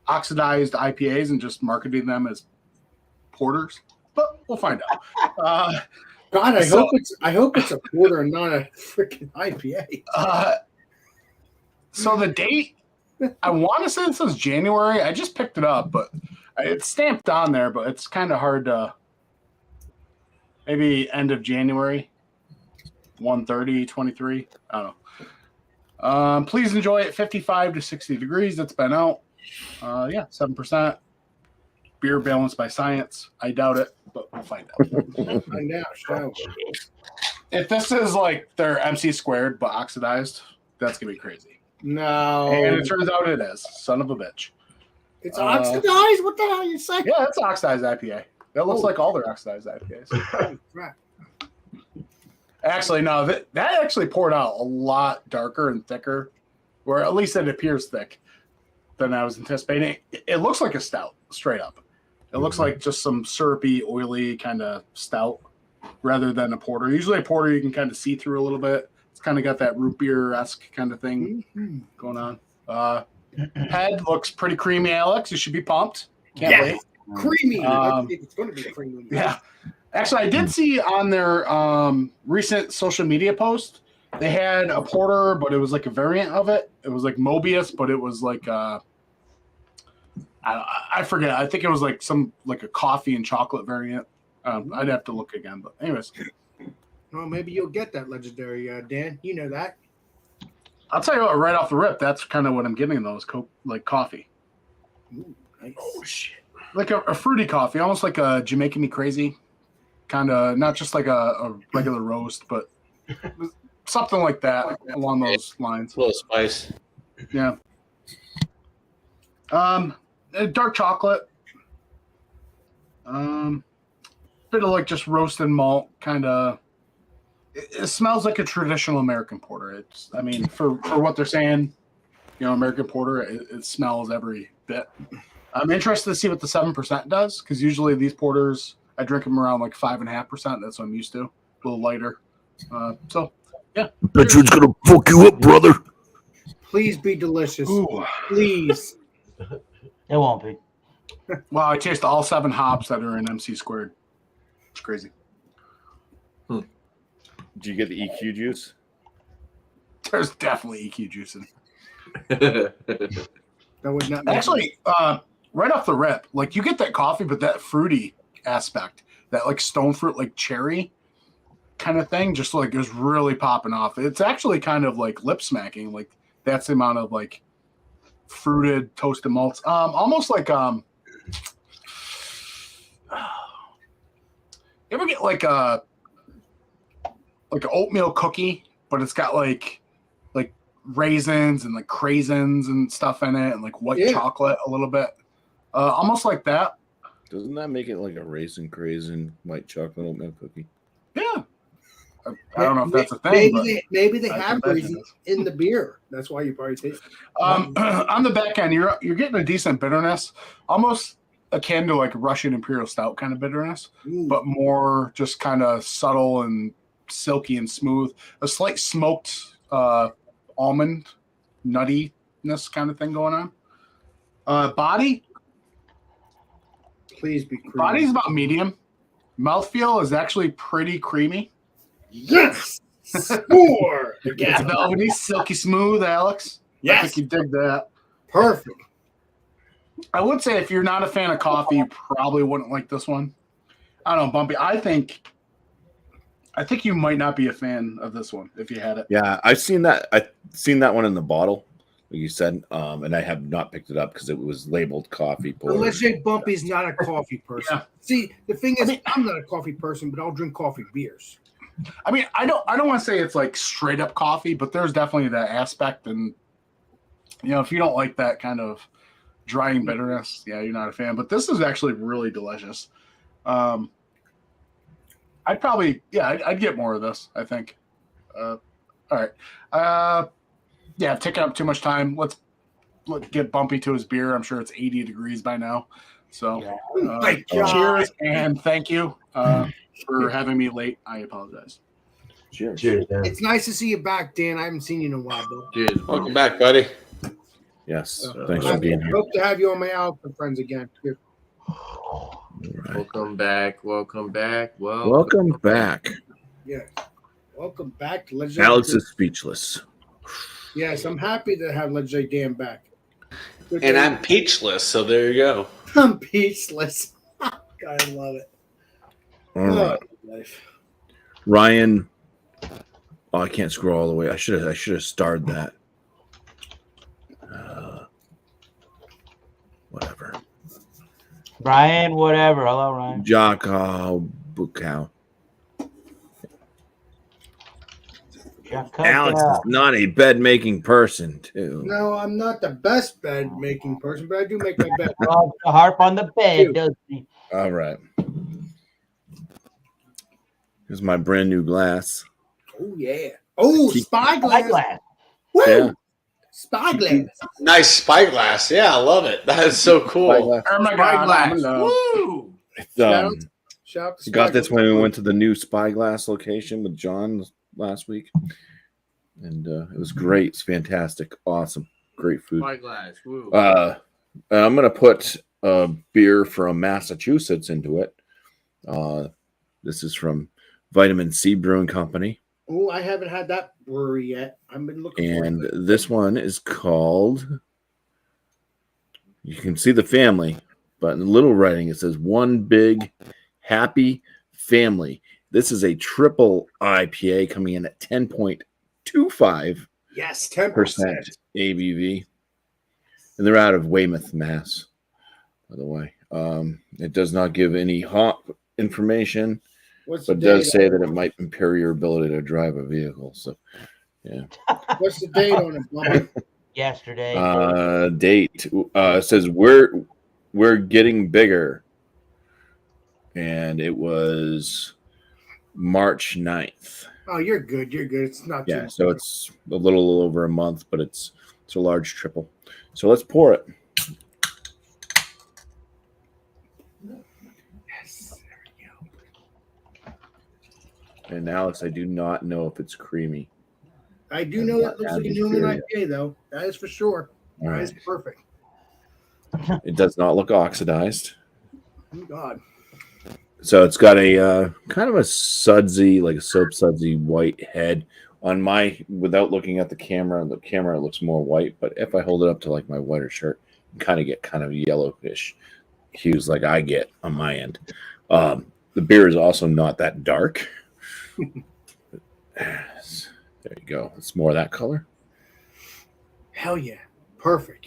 oxidized IPAs and just marketing them as porters, but we'll find out. God, I hope it's a porter and not a freaking IPA. So the date, I want to say this is January. I just picked it up, but it's stamped on there, but it's kind of hard to. Maybe end of January, 1:30, 23. I don't know. Please enjoy it. 55 to 60 degrees. It's been out. 7%. Beer balanced by science. I doubt it, but we'll find out. Find out, shall we? If this is like their MC squared but oxidized, that's gonna be crazy. No. And it turns out it is. Son of a bitch. It's oxidized? What the hell are you saying? Yeah, it's oxidized IPA. That looks like all their oxidized IPAs. Right. Actually, no, that actually poured out a lot darker and thicker, or at least it appears thick than I was anticipating. It looks like a stout, straight up. It looks like just some syrupy, oily kind of stout rather than a porter. Usually a porter you can kind of see through a little bit. It's kind of got that root beer-esque kind of thing going on. Head looks pretty creamy, Alex. You should be pumped. Can't wait. Creamy. It's going to be creamy. Yeah. Actually, I did see on their recent social media post, they had a porter, but it was like a variant of it. It was like Mobius, but it was like I forget. I think it was like a coffee and chocolate variant. I'd have to look again, but anyways. Well, maybe you'll get that legendary, Dan. You know that. I'll tell you what, right off the rip, that's kind of what I'm getting though, is like coffee. Ooh, nice. Oh shit! Like a fruity coffee, almost like a Jamaican Me Crazy, kind of not just like a regular roast, but something like that along those lines. A little spice. Yeah. Dark chocolate. Bit of like just roasted malt, kind of. It smells like a traditional American porter. It's, I mean, for what they're saying, American porter, it smells every bit. I'm interested to see what the 7% does, because usually these porters, I drink them around like 5.5%. That's what I'm used to, a little lighter. So, yeah. Bet you it's gonna fuck you up, brother. Please be delicious. Ooh. Please. It won't be. Wow, I taste all 7 hops that are in MC squared. It's crazy. Did you get the EQ juice? There's definitely EQ juice in. That would not Actually, right off the rip, like you get that coffee, but that fruity aspect, that like stone fruit, like cherry kind of thing, just like is really popping off. It's actually kind of like lip smacking. Like that's the amount of like fruited toasted malts. Almost like you ever get like an oatmeal cookie, but it's got like raisins and like craisins and stuff in it, and like white chocolate a little bit, almost like that. Doesn't that make it like a raisin craisin white chocolate oatmeal cookie? Yeah, I don't know if that's a thing. Maybe they have raisins in the beer. That's why you probably taste it. On the back end, you're getting a decent bitterness, almost akin to like Russian Imperial Stout kind of bitterness, but more just kind of subtle and silky and smooth. A slight smoked almond nuttiness kind of thing going on. Body, please be creamy. Body's about medium. Mouthfeel is actually pretty creamy. Yes, score. It's velvety, silky smooth, Alex. Yes, I think you dig that. Perfect. I would say if you're not a fan of coffee, you probably wouldn't like this one. I don't know, BuMpy. I think you might not be a fan of this one if you had it. Yeah, I've seen that. I've seen that one in the bottle, like you said, and I have not picked it up because it was labeled coffee porter. Unless BuMpy's not a coffee person. Yeah. See, the thing is, I'm not a coffee person, but I'll drink coffee beers. I mean, I don't want to say it's like straight up coffee, but there's definitely that aspect, and if you don't like that kind of drying bitterness, yeah, you're not a fan. But this is actually really delicious. I'd probably, I'd get more of this, I think. All right. Taking up too much time. Let's get BuMpy to his beer. I'm sure it's 80 degrees by now. So cheers and thank you for having me late. I apologize. Cheers. Cheers, Dan. It's nice to see you back, Dan. I haven't seen you in a while, bro. Cheers. Welcome back, buddy. Yes. So, Thanks I for being here. hope to have you on my Alpha friends again. Too. All right. Welcome back. Welcome back. Welcome back. Yeah. Welcome back to Legendary. Alex is speechless. Yes, I'm happy to have Legendary Dan back. Good And day. I'm peachless, so there you go. I'm peachless. God, I love it. All right. Life. Ryan. Oh, I can't scroll all the way. I should have starred that. Whatever. Brian, whatever. Hello, Ryan. Jock Bukow. Alex is not a bed making person, too. No, I'm not the best bed making person, but I do make my bed. Loves to harp on the bed, doesn't he? All right. Here's my brand new glass. Oh yeah. Oh, spyglass. Spyglass. Woo! Yeah. Spyglass. Nice spyglass. Yeah, I love it. That is so cool. Spyglass. Oh my God. I'm in love. Woo! Shout out to Got this Spyglass. when we went to the new Spyglass location with John last week. And it was great. It's fantastic. Awesome. Great food. Spyglass. Woo. I'm going to put a beer from Massachusetts into it. This is from Vitamin C Brewing Company. Oh, I haven't had that brewery yet. I've been looking for And it. this one is called, you can see the family, but in little writing it says One Big Happy Family. This is a triple IPA coming in at 10.25% Yes, 10%. ABV. And they're out of Weymouth, Mass, by the way. It does not give any hop information, What's the but does date say on that it might impair your ability to drive a vehicle. So, yeah. What's the date on it, Bubba? Yesterday. Date it says we're getting bigger, and it was March 9th. Oh, you're good. You're good. It's not Yeah, too so it's a little over a month, but it's a large triple. So let's pour it. Yes, there we go. And Alex, I do not know if it's creamy. I do know that looks like a New England IPA, though. That is for sure. All That is right. perfect. It does not look oxidized. Oh, God. So it's got a kind of a sudsy, like a soap sudsy white head. On my, without looking at the camera it looks more white. But if I hold it up to like my whiter shirt, you kind of get kind of yellowish hues like I get on my end. The beer is also not that dark. There you go. It's more of that color. Hell yeah. Perfect.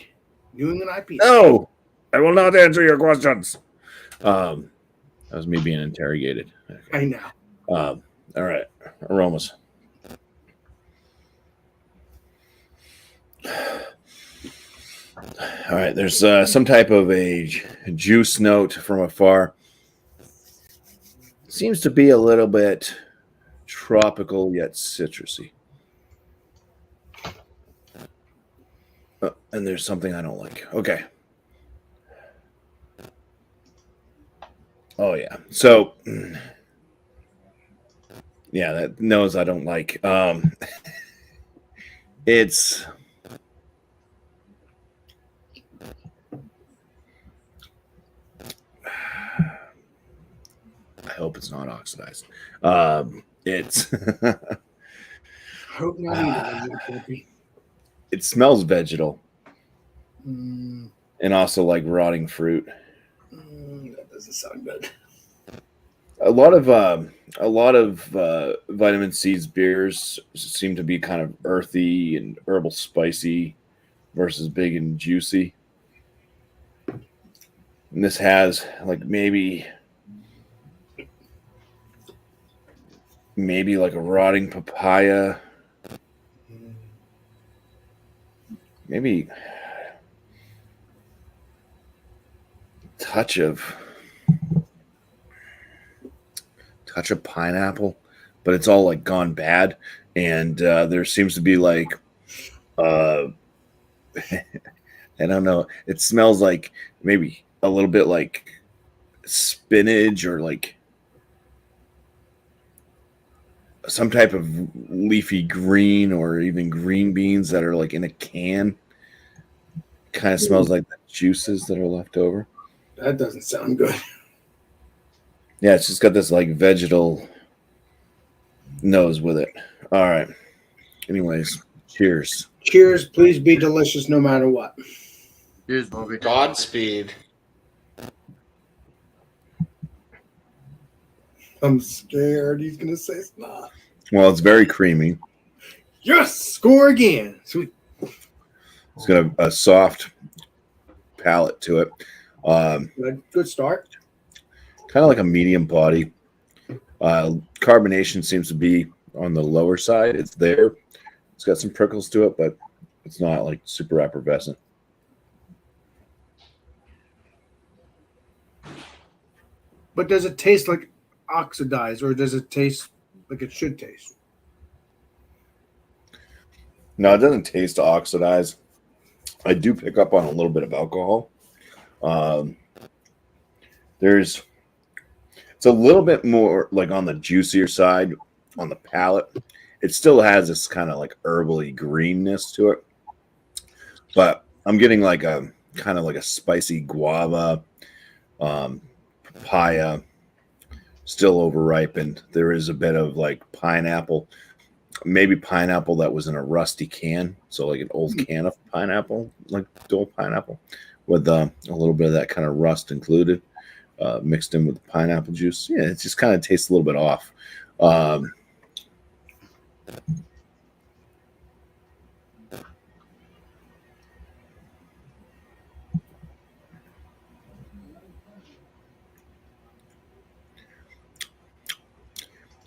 New England IPA. No, I will not answer your questions. That was me being interrogated. Okay. I know. All right, aromas. All right, there's some type of a juice note from afar. Seems to be a little bit tropical yet citrusy. And there's something I don't like. Okay. Oh yeah. So yeah, that nose I don't like. It's I hope it's not oxidized. It's Hope not either. it smells vegetal Mm, and also like rotting fruit. that doesn't sound good. A lot of vitamin C's beers seem to be kind of earthy and herbal spicy versus big and juicy. And this has like maybe like a rotting papaya. Maybe touch of pineapple, but it's all like gone bad, and there seems to be like I don't know, it smells like maybe a little bit like spinach or like some type of leafy green or even green beans that are like in a can. Kind of smells like the juices that are left over. That doesn't sound good. Yeah, it's just got this like vegetal nose with it. All right. Anyways, cheers. Cheers. Please be delicious no matter what. Cheers, Bobby. Godspeed. I'm scared he's going to say it's not. Well, it's very creamy. Yes, score again. Sweet. It's got a soft palate to it. Good start. Kind of like a medium body. Carbonation seems to be on the lower side. It's there. It's got some prickles to it, but it's not like super effervescent. But does it taste like oxidized, or does it taste like it should taste? No, it doesn't taste oxidized. I do pick up on a little bit of alcohol. It's a little bit more like on the juicier side on the palate. It still has this kind of like herbally greenness to it, but I'm getting like a kind of like a spicy guava, papaya, still overripened. There is a bit of like pineapple, maybe pineapple that was in a rusty can, so like an old can of pineapple, like old pineapple, with a little bit of that kind of rust included, mixed in with the pineapple juice. Yeah, it just kind of tastes a little bit off.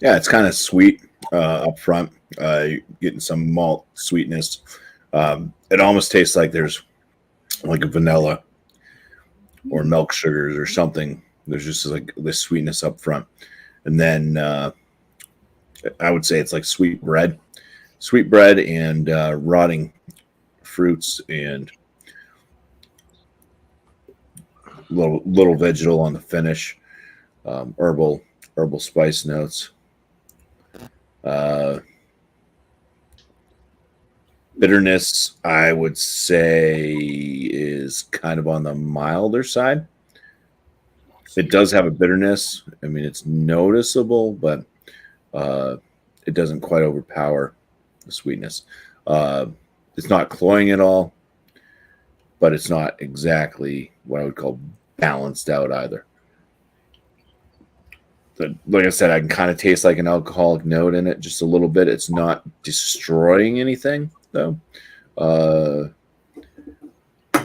Yeah, it's kind of sweet up front. Getting some malt sweetness. It almost tastes like there's like a vanilla or milk sugars or something. There's just like this sweetness up front. And then I would say it's like sweet bread and rotting fruits and little vegetal on the finish, herbal spice notes. Bitterness, I would say, is kind of on the milder side. It does have a bitterness. I mean, it's noticeable, but it doesn't quite overpower the sweetness. It's not cloying at all, but it's not exactly what I would call balanced out either. But like I said, I can kind of taste like an alcoholic note in it just a little bit. It's not destroying anything, though.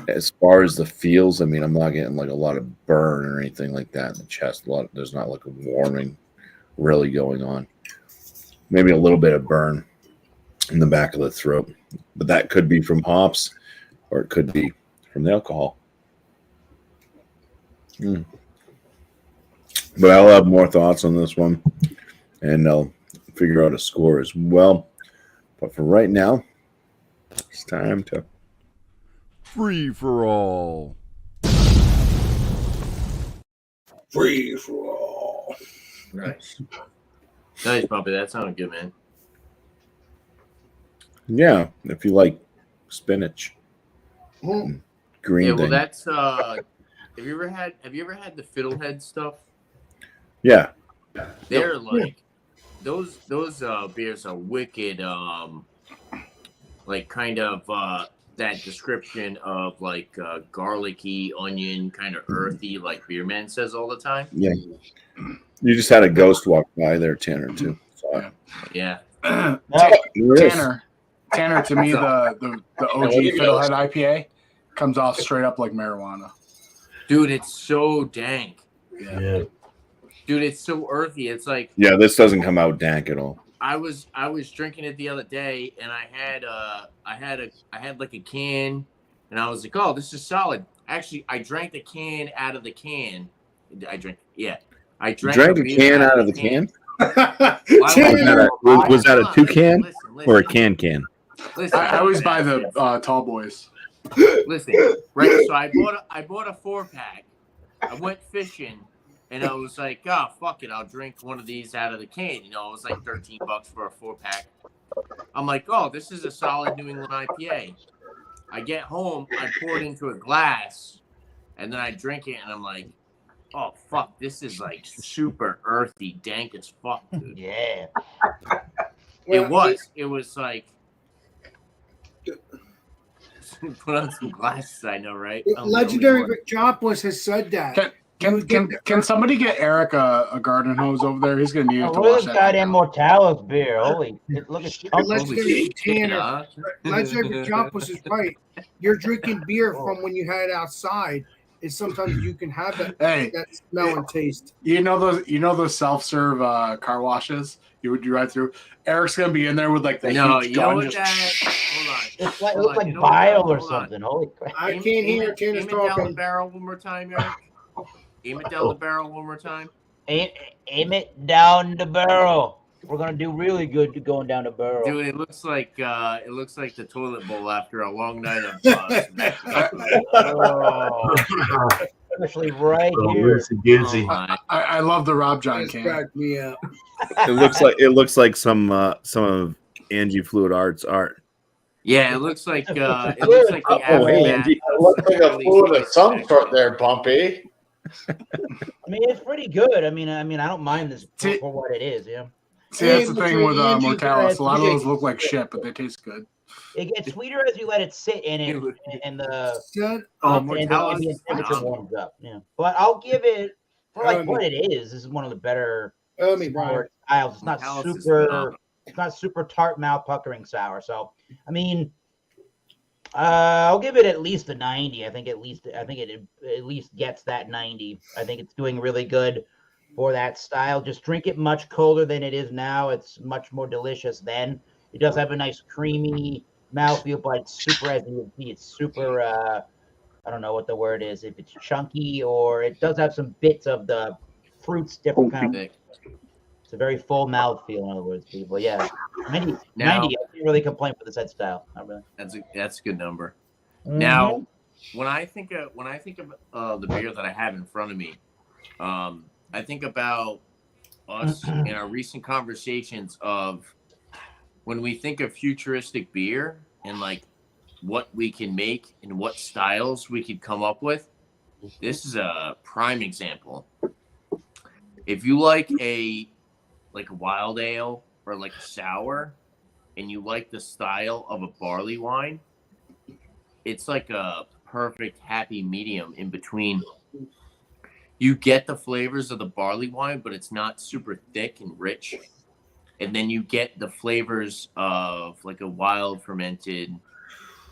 As far as the feels, I mean, I'm not getting like a lot of burn or anything like that in the chest. There's not like a warming really going on. Maybe a little bit of burn in the back of the throat, but that could be from hops or it could be from the alcohol. But I'll have more thoughts on this one, and I'll figure out a score as well. But for right now, it's time to free for all. Free for all. Nice. Nice, Bobby. That sounded good, man. Yeah, if you like spinach, green. Yeah, well, thing. that's. Have you ever had the fiddlehead stuff? Yeah, They're like those beers are wicked. Like kind of that description of like garlicky, onion, kind of earthy, like Beer Man says all the time. yeah. You just had a ghost walk by there, Tanner, too. So, Yeah. Tanner, to me, the OG Fiddlehead IPA comes off straight up like marijuana. Dude, it's so dank. Yeah. Dude, it's so earthy. It's like yeah, this doesn't come out dank at all. I was drinking it the other day, and I had like a can, and I was like, oh, this is solid. Actually, I drank the can out of the can. I drank the can out of the can? Was that a toucan or a can? Listen, I always buy the tall boys. Listen, right? So I bought a 4-pack. I went fishing, And I was like, oh, fuck it. I'll drink one of these out of the can. You know, it was like $13 for a 4-pack. I'm like, oh, this is a solid New England IPA. I get home, I pour it into a glass, and then I drink it, and I'm like, oh, fuck, this is like super earthy, dank as fuck, dude. Yeah. It was like, put on some glasses, I know, right? Legendary Victopoulos has said that. Can somebody get Eric a garden hose over there? He's gonna need it to Look wash at this that. goddamn Mortalis beer. Holy, look at Legendary Tanner. Legendary Victopoulos is right. You're drinking beer from when you had it outside. And sometimes you can have that smell and taste. You know those self-serve car washes you would drive through. Eric's gonna be in there with like the huge gun. It looks like bile or something. Holy crap! I can't hear Tanner's talking. Aim it down the talking. barrel one more time, Eric. Aim it down the barrel one more time. Aim it down the barrel. We're gonna do really good going down the barrel. Dude, it looks like the toilet bowl after a long night of especially right here. I love the Rob John can. Cracked me up. It looks like some of Angie Fluid Art's art. Yeah, it looks like the Angie. It looks like a fluid of some sort there, Bumpy. I mean, it's pretty good. I mean, I don't mind this for what it is. Yeah. See, that's the thing with Mortalis. A lot of those look like shit, but they taste good. It gets sweeter as you let it sit in it, and the Mortalis temperature warms up. Yeah, but I'll give it for like what it is. This is one of the better styles. It's not super tart, mouth puckering sour. So, I mean, I'll give it at least a 90. I think it at least gets that 90. I think it's doing really good for that style. Just drink it much colder than it is now. It's much more delicious then. It does have a nice creamy mouthfeel, but it's super, as you can see, it's super, I don't know what the word is, if it's chunky, or it does have some bits of the fruits, different kind of, it's a very full mouthfeel, in other words, people. Yeah, 90, I can't really complain for this head style. Not really. That's a good number. Mm-hmm. Now, when I think of the beer that I have in front of me, I think about us in our recent conversations of when we think of futuristic beer and like what we can make and what styles we could come up with. This is a prime example. If you like a wild ale or like a sour and you like the style of a barley wine, it's like a perfect happy medium in between. You get the flavors of the barley wine, but it's not super thick and rich. And then you get the flavors of like a wild fermented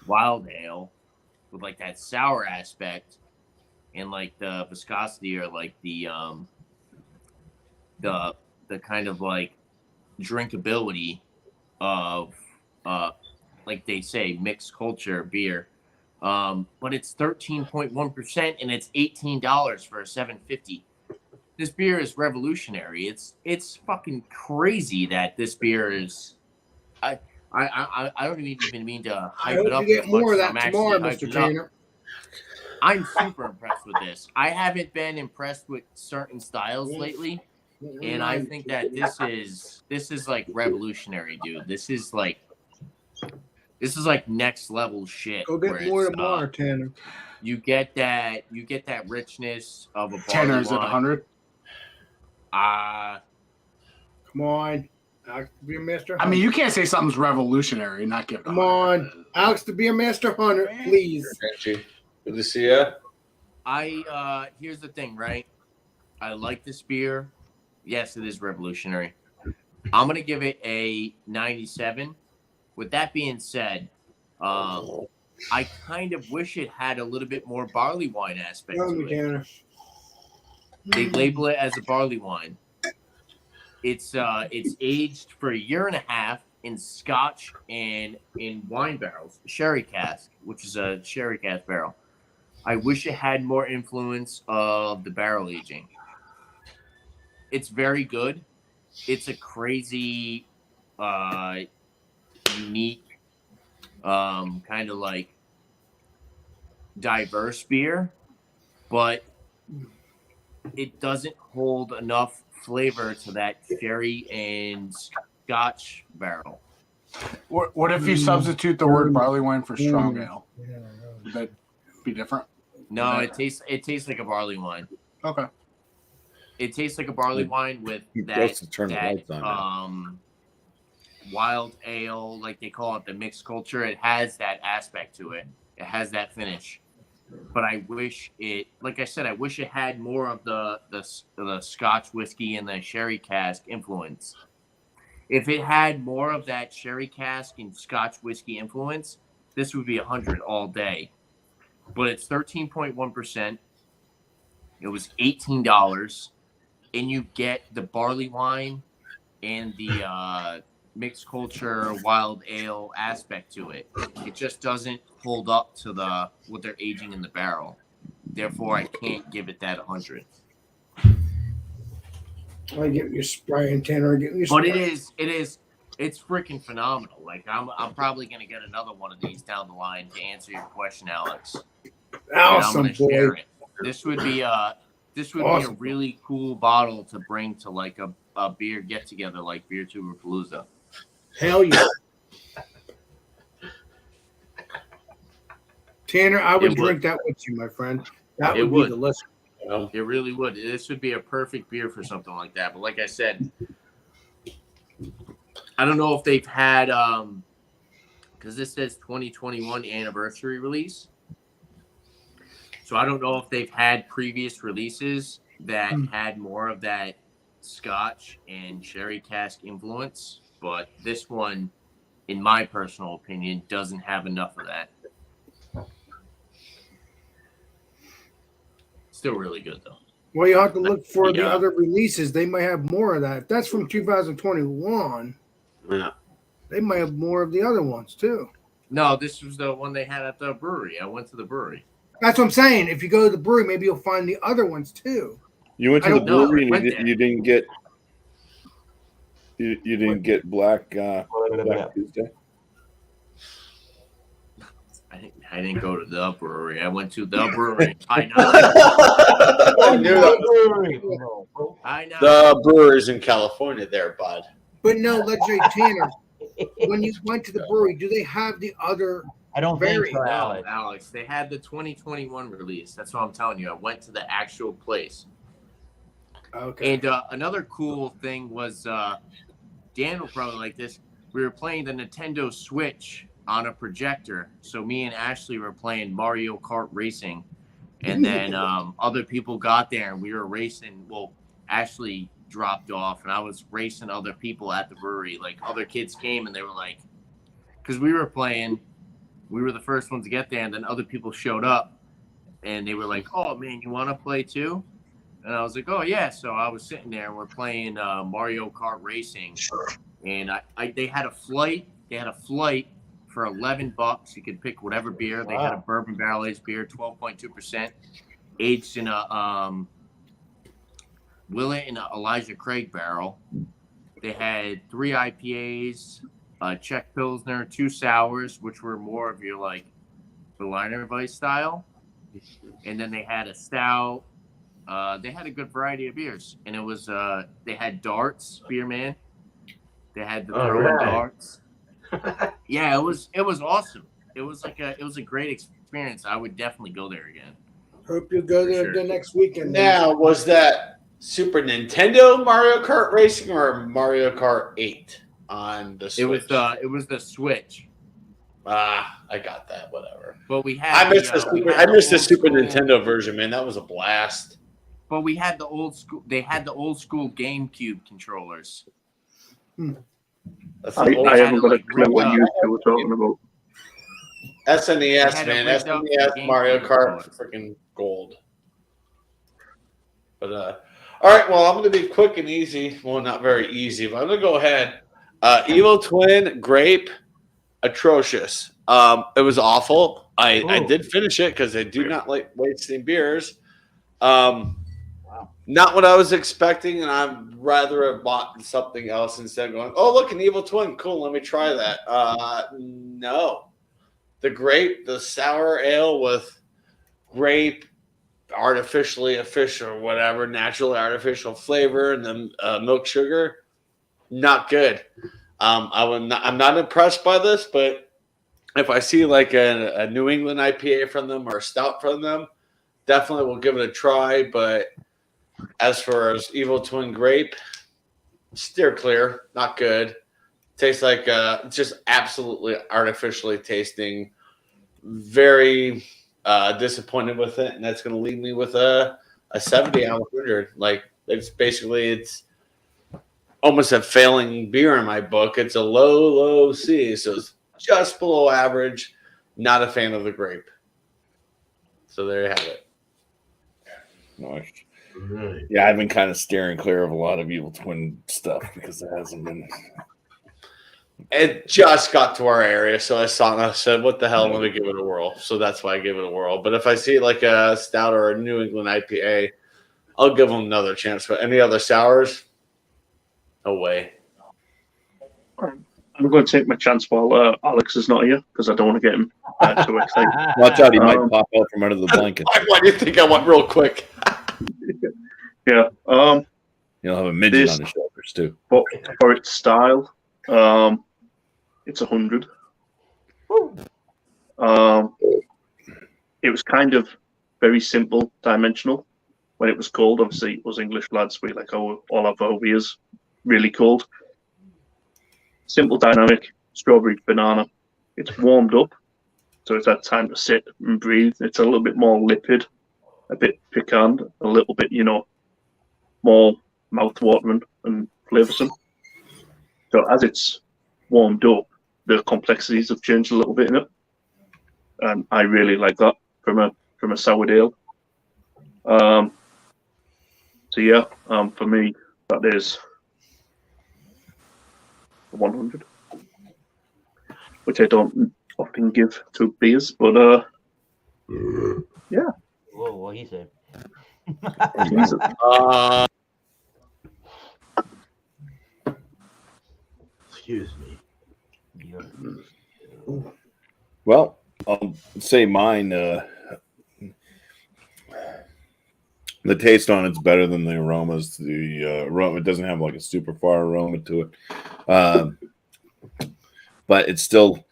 wild ale with like that sour aspect and like the viscosity or like the kind of like drinkability of like they say mixed culture beer. But it's 13.1% and it's $18 for a 750. This beer is revolutionary. It's fucking crazy that this beer is. I don't even mean to hype it up. You get more of that tomorrow, Mr. Tanner. I'm super impressed with this. I haven't been impressed with certain styles lately, and I think that this is like revolutionary, dude. This is like next level shit. Go get more tomorrow, Tanner. You get that richness of a Tanner. Is it 100? Come on, Alex the Beer Master. I mean, you can't say something's revolutionary and not give it. Come on, Alex the Beer Master 100, please. Good to see you. Here's the thing, right? I like this beer. Yes, it is revolutionary. I'm gonna give it a 97. With that being said, I kind of wish it had a little bit more barley wine aspect to it. They label it as a barley wine. It's aged for a year and a half in Scotch and in wine barrels, sherry cask, which is a sherry cask barrel. I wish it had more influence of the barrel aging. It's very good. It's a crazy, unique, kind of like diverse beer, but it doesn't hold enough flavor to that sherry and Scotch barrel. What if you substitute the word barley wine for strong ale? Would that be different? No, it tastes like a barley wine. Okay. It tastes like a barley wine with supposed to turn the lights on that wild ale, like they call it, the mixed culture. It has that aspect to it. It has that finish. But I wish it, like I said, I wish it had more of the Scotch whiskey and the sherry cask influence. If it had more of that sherry cask and Scotch whiskey influence, this would be 100 all day. But it's 13.1%. It was $18, and you get the barley wine and the mixed culture wild ale aspect to it. It just doesn't hold up to what they're aging in the barrel. Therefore, I can't give it that 100. I get your spray, Tanner. I get your But spray. it's freaking phenomenal. Like I'm probably gonna get another one of these down the line to answer your question, Alex. Awesome, and I'm gonna share boy. it. This would be Awesome. a really cool bottle to bring to like a beer get together like Beer Tuberpalooza. Hell yeah. Tanner, I would drink that with you, my friend. That would be delicious. It really would. This would be a perfect beer for something like that. But like I said, I don't know if they've had because this says 2021 anniversary release. So I don't know if they've had previous releases that had more of that Scotch and sherry cask influence, but this one, in my personal opinion, doesn't have enough of that. Still really good though. Well, you have to look for the other releases. They might have more of that. If that's from 2021, they might have more of the other ones too. No, this was the one they had at the brewery. I went to the brewery. That's what I'm saying. If you go to the brewery, maybe you'll find the other ones too. You went to the brewery and you didn't get you didn't get Black Tuesday. I didn't go to the brewery. I went to the brewery. I know. I knew that. I know. The brewers in California there, bud. But no, legendary Tanner. When you went to the brewery, do they have the other? I don't think so, No, Alex. They had the 2021 release. That's what I'm telling you. I went to the actual place. Okay. And another cool thing was Dan will probably like this. We were playing the Nintendo Switch on a projector. So me and Ashley were playing Mario Kart Racing. And then other people got there and we were racing. Well, Ashley dropped off and I was racing other people at the brewery. Like other kids came and they were like, because we were playing, we were the first ones to get there and then other people showed up and they were like, oh man, you want to play too? And I was like, oh yeah. So I was sitting there and we're playing Mario Kart Racing. And they had a flight. They had a flight for $11. You could pick whatever beer. They had a bourbon barrel aged beer, 12.2%, aged in a Willet and Elijah Craig barrel. They had 3 IPAs, Czech Pilsner, 2 sours, which were more of your like Berliner Weiss style. And then they had a stout. They had a good variety of beers. And it was they had darts, beer man. They had the throwing darts. Yeah, it was awesome. It was a great experience. I would definitely go there again. Hope you go there the next weekend. Now, was that Super Nintendo Mario Kart Racing or Mario Kart 8 on the Switch? It was the Switch. I got that. Whatever. But we had. I missed the Super Nintendo version, man. That was a blast. But we had the old school. They had the old school GameCube controllers. I haven't got a clue what you two were talking about. SNES, man. SNES Mario Kart freaking gold. But all right, well, I'm going to be quick and easy. Well, not very easy, but I'm going to go ahead. Evil Twin Grape, atrocious. It was awful. I did finish it because I do not like wasting beers. Not what I was expecting, and I'd rather have bought something else instead of going, oh, look, an Evil Twin. Cool, let me try that. No. The sour ale with grape artificially official or whatever, naturally artificial flavor and then milk sugar, not good. I'm not impressed by this, but if I see like a New England IPA from them or a stout from them, definitely will give it a try. But as far as Evil Twin Grape, steer clear, not good. Tastes like just absolutely artificially tasting. Very disappointed with it, and that's going to leave me with a 70 out of 100. Like it's almost a failing beer in my book. It's a low C, so it's just below average. Not a fan of the grape. So there you have it. Nice. Right. Yeah, I've been kind of steering clear of a lot of Evil Twin stuff because it hasn't been. It just got to our area, so I said, "What the hell? Let me give it a whirl." So that's why I gave it a whirl. But if I see like a stout or a New England IPA, I'll give them another chance. But any other sours, no way. I'm going to take my chance while Alex is not here because I don't want to get him too excited. Watch out, he might pop out from under the blanket. Why do you think I went real quick? Yeah. You'll have a midget on the shoulders too. But for its style, it's 100. It was kind of very simple, dimensional when it was cold. Obviously, us English lads, we like all of our beers really cold. Simple, dynamic, strawberry, banana. It's warmed up, so it's had time to sit and breathe. It's a little bit more lipid, a bit piquant, a little bit, more mouth-watering and flavoursome. So as it's warmed up, the complexities have changed a little bit in it, and I really like that from a sour ale. So yeah, for me, that is 100, which I don't often give to beers, but yeah. Whoa, what he said. Jesus. Excuse me. Yeah. Well, I'll say mine. The taste on it's better than the aromas. The aroma, it doesn't have like a super far aroma to it, but it's still.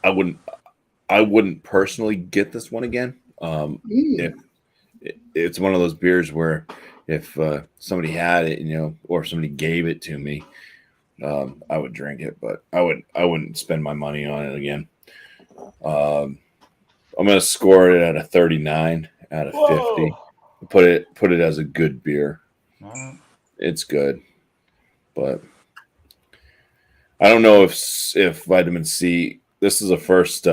I wouldn't personally get this one again. If it's one of those beers where if somebody had it, or somebody gave it to me, I would drink it, but I wouldn't spend my money on it again. I'm gonna score it at a 39 out of 50. Put it as a good beer. It's good, but I don't know if vitamin C. This is the first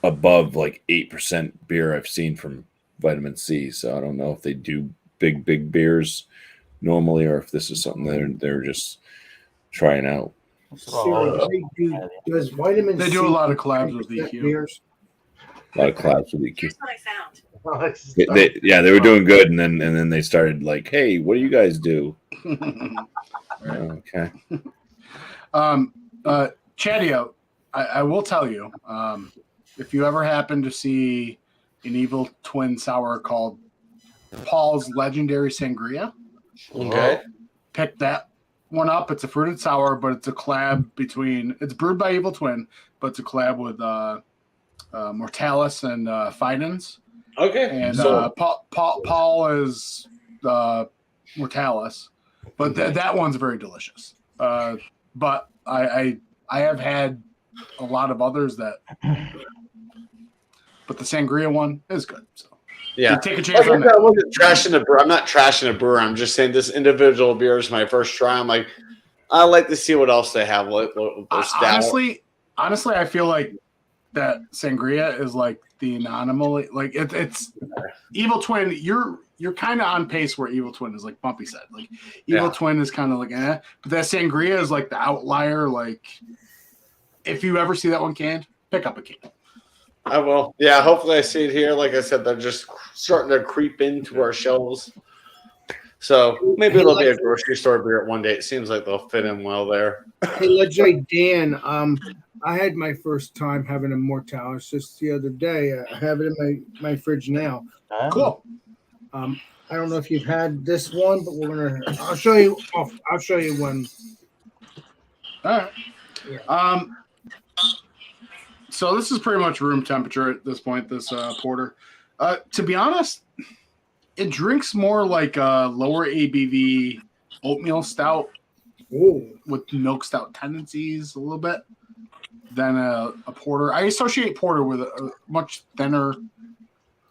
above like 8% beer I've seen from vitamin C. So I don't know if they do big beers normally, or if this is something they're just trying out. Does vitamin They C do a lot of collabs with EQ. beers? A lot of collabs with EQ. Here's what I found. They were doing good, and then they started like, hey, what do you guys do? Okay. Chadio, I will tell you, if you ever happen to see an Evil Twin sour called Paul's Legendary Sangria, Okay. pick that one up. It's a fruited sour, but it's a collab it's brewed by Evil Twin, but it's a collab with Mortalis and Fidens. Okay. And So, Paul is Mortalis, but that one's very delicious. But I have had a lot of others but the sangria one is good. So yeah. take a chance on I that. wasn't trashing a brewer. I'm not trashing a brewer. I'm just saying this individual beer is my first try. I'm like, I like to see what else they have. Honestly, I feel like that sangria is like the anomaly. Like it's Evil Twin. You're kind of on pace where Evil Twin is, like BuMpy said. Like Evil Twin is kind of like but that sangria is like the outlier. Like if you ever see that one canned, pick up a can. I will. Yeah, hopefully I see it here. Like I said, they're just starting to creep into our shelves. So maybe it'll be a grocery store beer one day. It seems like they'll fit in well there. Hey, Legendary Dan, I had my first time having a Mortalis just the other day. I have it in my fridge now. Cool. I don't know if you've had this one, but I'll show you. I'll show you one. All right. Yeah. So this is pretty much room temperature at this point. This porter. To be honest, it drinks more like a lower ABV oatmeal stout. Ooh. With milk stout tendencies a little bit than a porter. I associate porter with a much thinner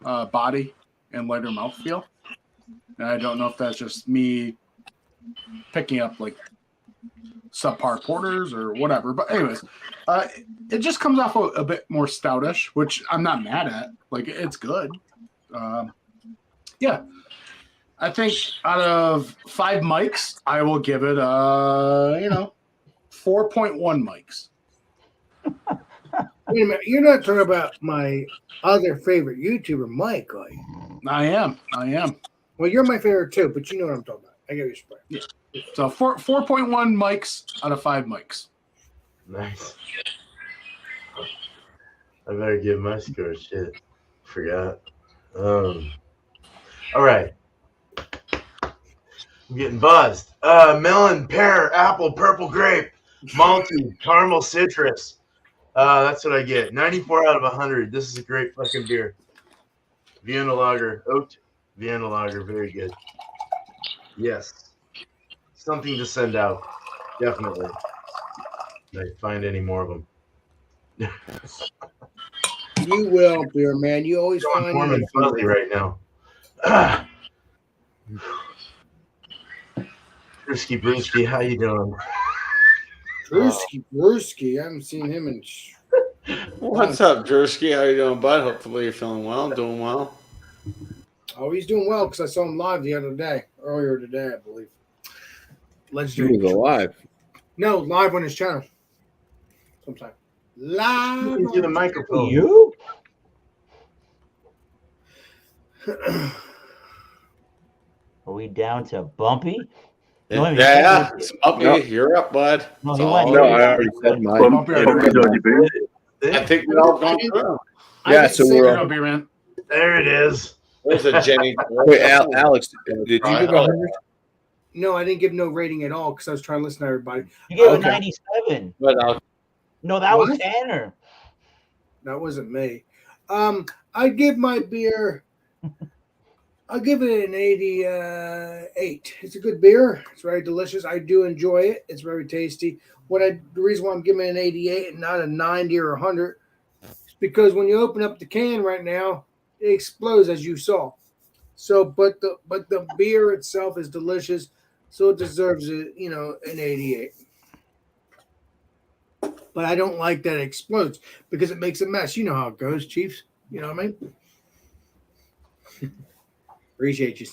body and lighter mouthfeel. And I don't know if that's just me picking up like subpar porters or whatever. But anyways, it just comes off a bit more stoutish, which I'm not mad at. Like, it's good. Yeah. I think out of 5 mics, I will give it 4.1 mics. Wait a minute, you're not talking about my other favorite YouTuber, Mike, are you? I am. Well, you're my favorite too, but you know what I'm talking about. I get your spread. Yeah. So 4.1 mics out of 5 mics. Nice. I better give my score. Shit. Forgot. All right. I'm getting buzzed. Melon, pear, apple, purple grape, malty, caramel, citrus. That's what I get. 94 out of 100. This is a great fucking beer. Vienna lager, oat Vienna lager, very good. Yes. Something to send out. Definitely. If I find any more of them. You will, beer man. You always I'm find warm and fuzzy right now. Brewski, Brewski, how you doing? Brewski. I haven't seen him in. What's up, Drewski? How you doing, bud? Hopefully you're feeling well, doing well. Oh, he's doing well because I saw him live the other day, earlier today, I believe. Legendary. He was alive. No, live on his channel. Sometime. Live Into the microphone. You? Are we down to BuMpY? No, wait a minute. Yeah, it's BuMpY. You're up, bud. No, It's he all went. No, I already said mine. I think we've all gone through. Yeah, so we're Up here, man. There it is. There's a Jenny. Wait, Alex, did you give 100? No, I didn't give no rating at all because I was trying to listen to everybody. You gave Okay. it 97. But No, that was What? Tanner. That wasn't me. I give my beer. I'll give it an 88. It's a good beer. It's very delicious. I do enjoy it. It's very tasty. The reason why I'm giving it an 88 and not a 90 or 100 is because when you open up the can right now, it explodes as you saw. So, but the beer itself is delicious, so it deserves an 88. But I don't like that it explodes because it makes a mess. You know how it goes, Chiefs. You know what I mean? Appreciate you.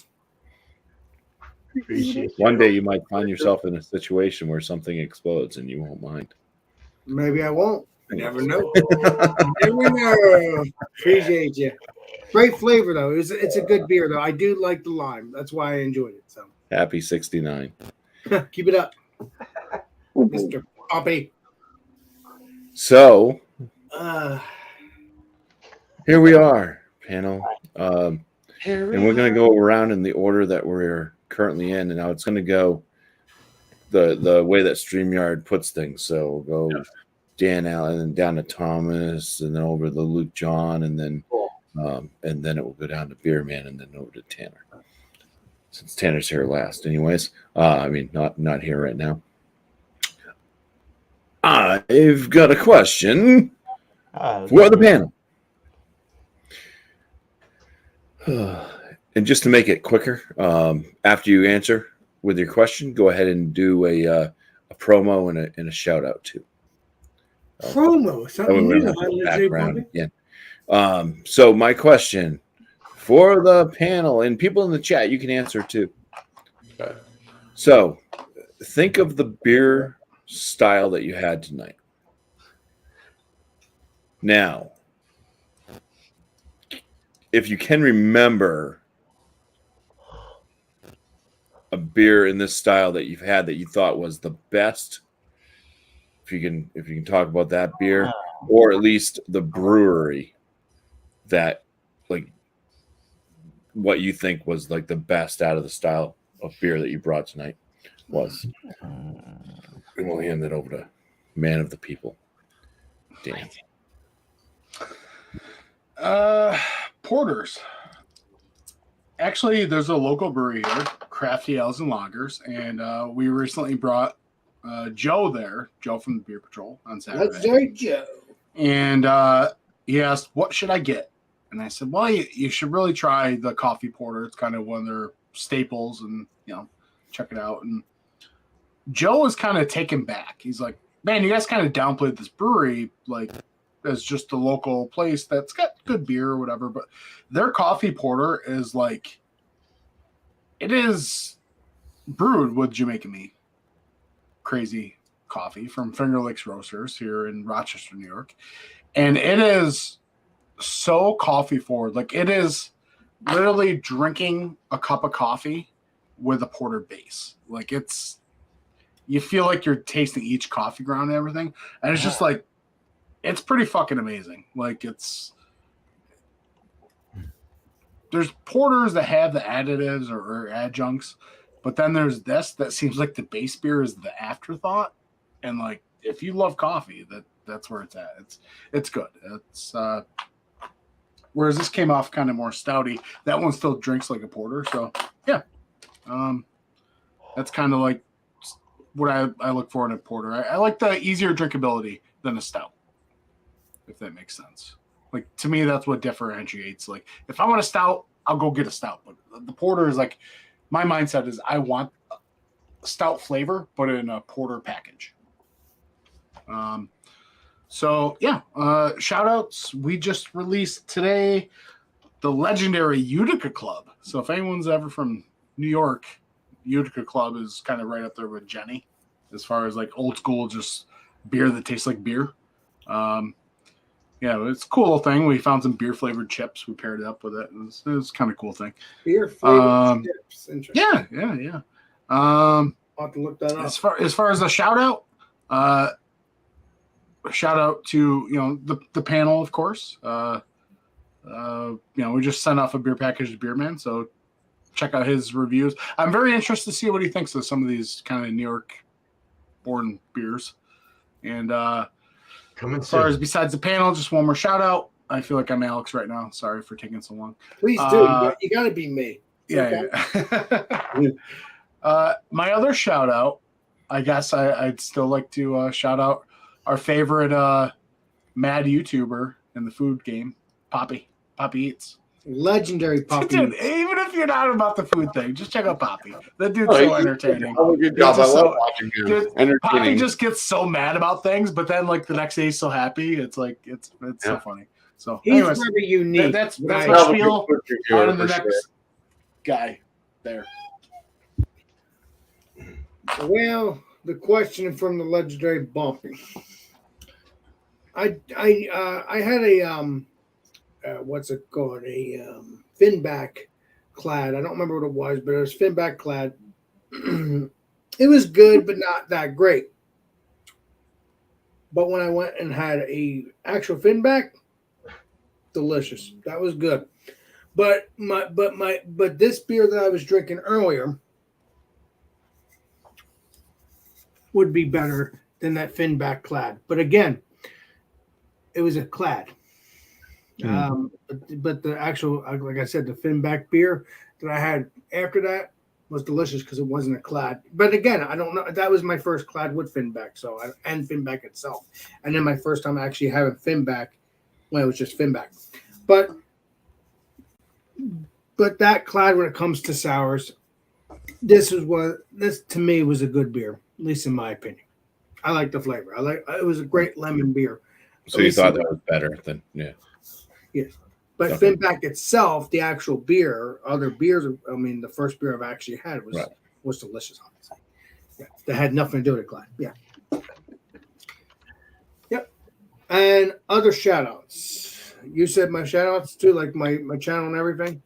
Appreciate One day you might find yourself in a situation where something explodes and you won't mind. Maybe I won't. I never know. Never know. Appreciate you. Great flavor though. It's a good beer though. I do like the lime. That's why I enjoyed it. So Happy 69. keep it up, Mr. Poppy. So Uh, here we are, panel. And we're going to go around in the order that we're currently in. And now it's going to go the way that StreamYard puts things. So we'll go Dan Allen and down to Thomas and then over to Luke John and then it will go down to Beer Man and then over to Tanner. Since Tanner's here last. Anyways, I mean, not here right now. I've got a question for the panel. And just to make it quicker, after you answer with your question, go ahead and do a promo and a shout out too. promo. Something new. Background again. So my question for the panel and people in the chat, you can answer too. Okay. So think of the beer style that you had tonight. Now, if you can remember a beer in this style that you've had that you thought was the best? If you can talk about that beer, or at least the brewery that, like, what you think was like the best out of the style of beer that you brought tonight was. And we'll hand it over to man of the people, Dan. Porters. Actually, there's a local brewery here, Crafty Ales and Lagers, and we recently brought Joe from the Beer Patrol on Saturday. That's very Joe. And he asked, "What should I get?" And I said, "Well, you should really try the coffee porter. It's kind of one of their staples, and check it out." And Joe was kind of taken back. He's like, "Man, you guys kind of downplayed this brewery, like as just a local place that's got good beer or whatever, but their coffee porter is like, it is brewed with Jamaican me crazy coffee from Finger Lakes Roasters here in Rochester, New York, and it is so coffee forward. Like, it is literally drinking a cup of coffee with a porter base. Like, you feel like you're tasting each coffee ground and everything, and it's just like, it's pretty fucking amazing. Like, there's porters that have the additives or adjuncts, but then there's this that seems like the base beer is the afterthought. And like, if you love coffee, that's where it's at. It's good. It's whereas this came off kind of more stouty. That one still drinks like a porter. So yeah, that's kind of like what I look for in a porter. I like the easier drinkability than a stout, if that makes sense. Like, to me, that's what differentiates. Like, if I want a stout, I'll go get a stout. But the porter is like, my mindset is I want stout flavor, but in a porter package. So yeah, shout outs. We just released today the legendary Utica Club. So if anyone's ever from New York, Utica Club is kind of right up there with Jenny as far as like old school, just beer that tastes like beer. Yeah, it's a cool little thing. We found some beer flavored chips. We paired it up with it. It was kind of a cool thing. Beer flavored chips. Interesting. Yeah. I'll have to look that up. As far as a shout out, shout out to the panel, of course. We just sent off a beer package to Beerman, so check out his reviews. I'm very interested to see what he thinks of some of these kind of New York born beers. And as far as besides the panel, just one more shout out. I feel like I'm Alex right now. Sorry for taking so long. Please do. You got to be me. Yeah. My other shout out, I guess I'd still like to shout out our favorite mad YouTuber in the food game, Poppy. Poppy Eats. Legendary Poppy. Dude, even if you're not about the food thing, just check out Poppy. That dude's so entertaining. Good job. I love watching him. Entertaining. Poppy just gets so mad about things, but then like the next day he's so happy. It's like it's so funny. So he's anyways, very unique. That's right? my spiel. On to the next guy there. Well, the question from the legendary BuMpY. I had a what's it called? A finback clad. I don't remember what it was, but it was finback clad. It was good, but not that great. But when I went and had a actual finback, delicious. That was good. But this beer that I was drinking earlier would be better than that finback clad. But again, it was a clad. But the actual, like I said, the finback beer that I had after that was delicious because it wasn't a clad. But again, I don't know. That was my first clad with finback, and finback itself. And then my first time actually having finback when it was just finback. But that clad, when it comes to sours, this to me was a good beer, at least in my opinion. I like the flavor. It was a great lemon beer. So you thought that was better than Yes. But finback itself, the actual beer, other beers, the first beer I've actually had was delicious, honestly. Yeah. That had nothing to do with it, Clyde. Yeah. Yep. And other shout outs. You said my shout outs too, like my channel and everything?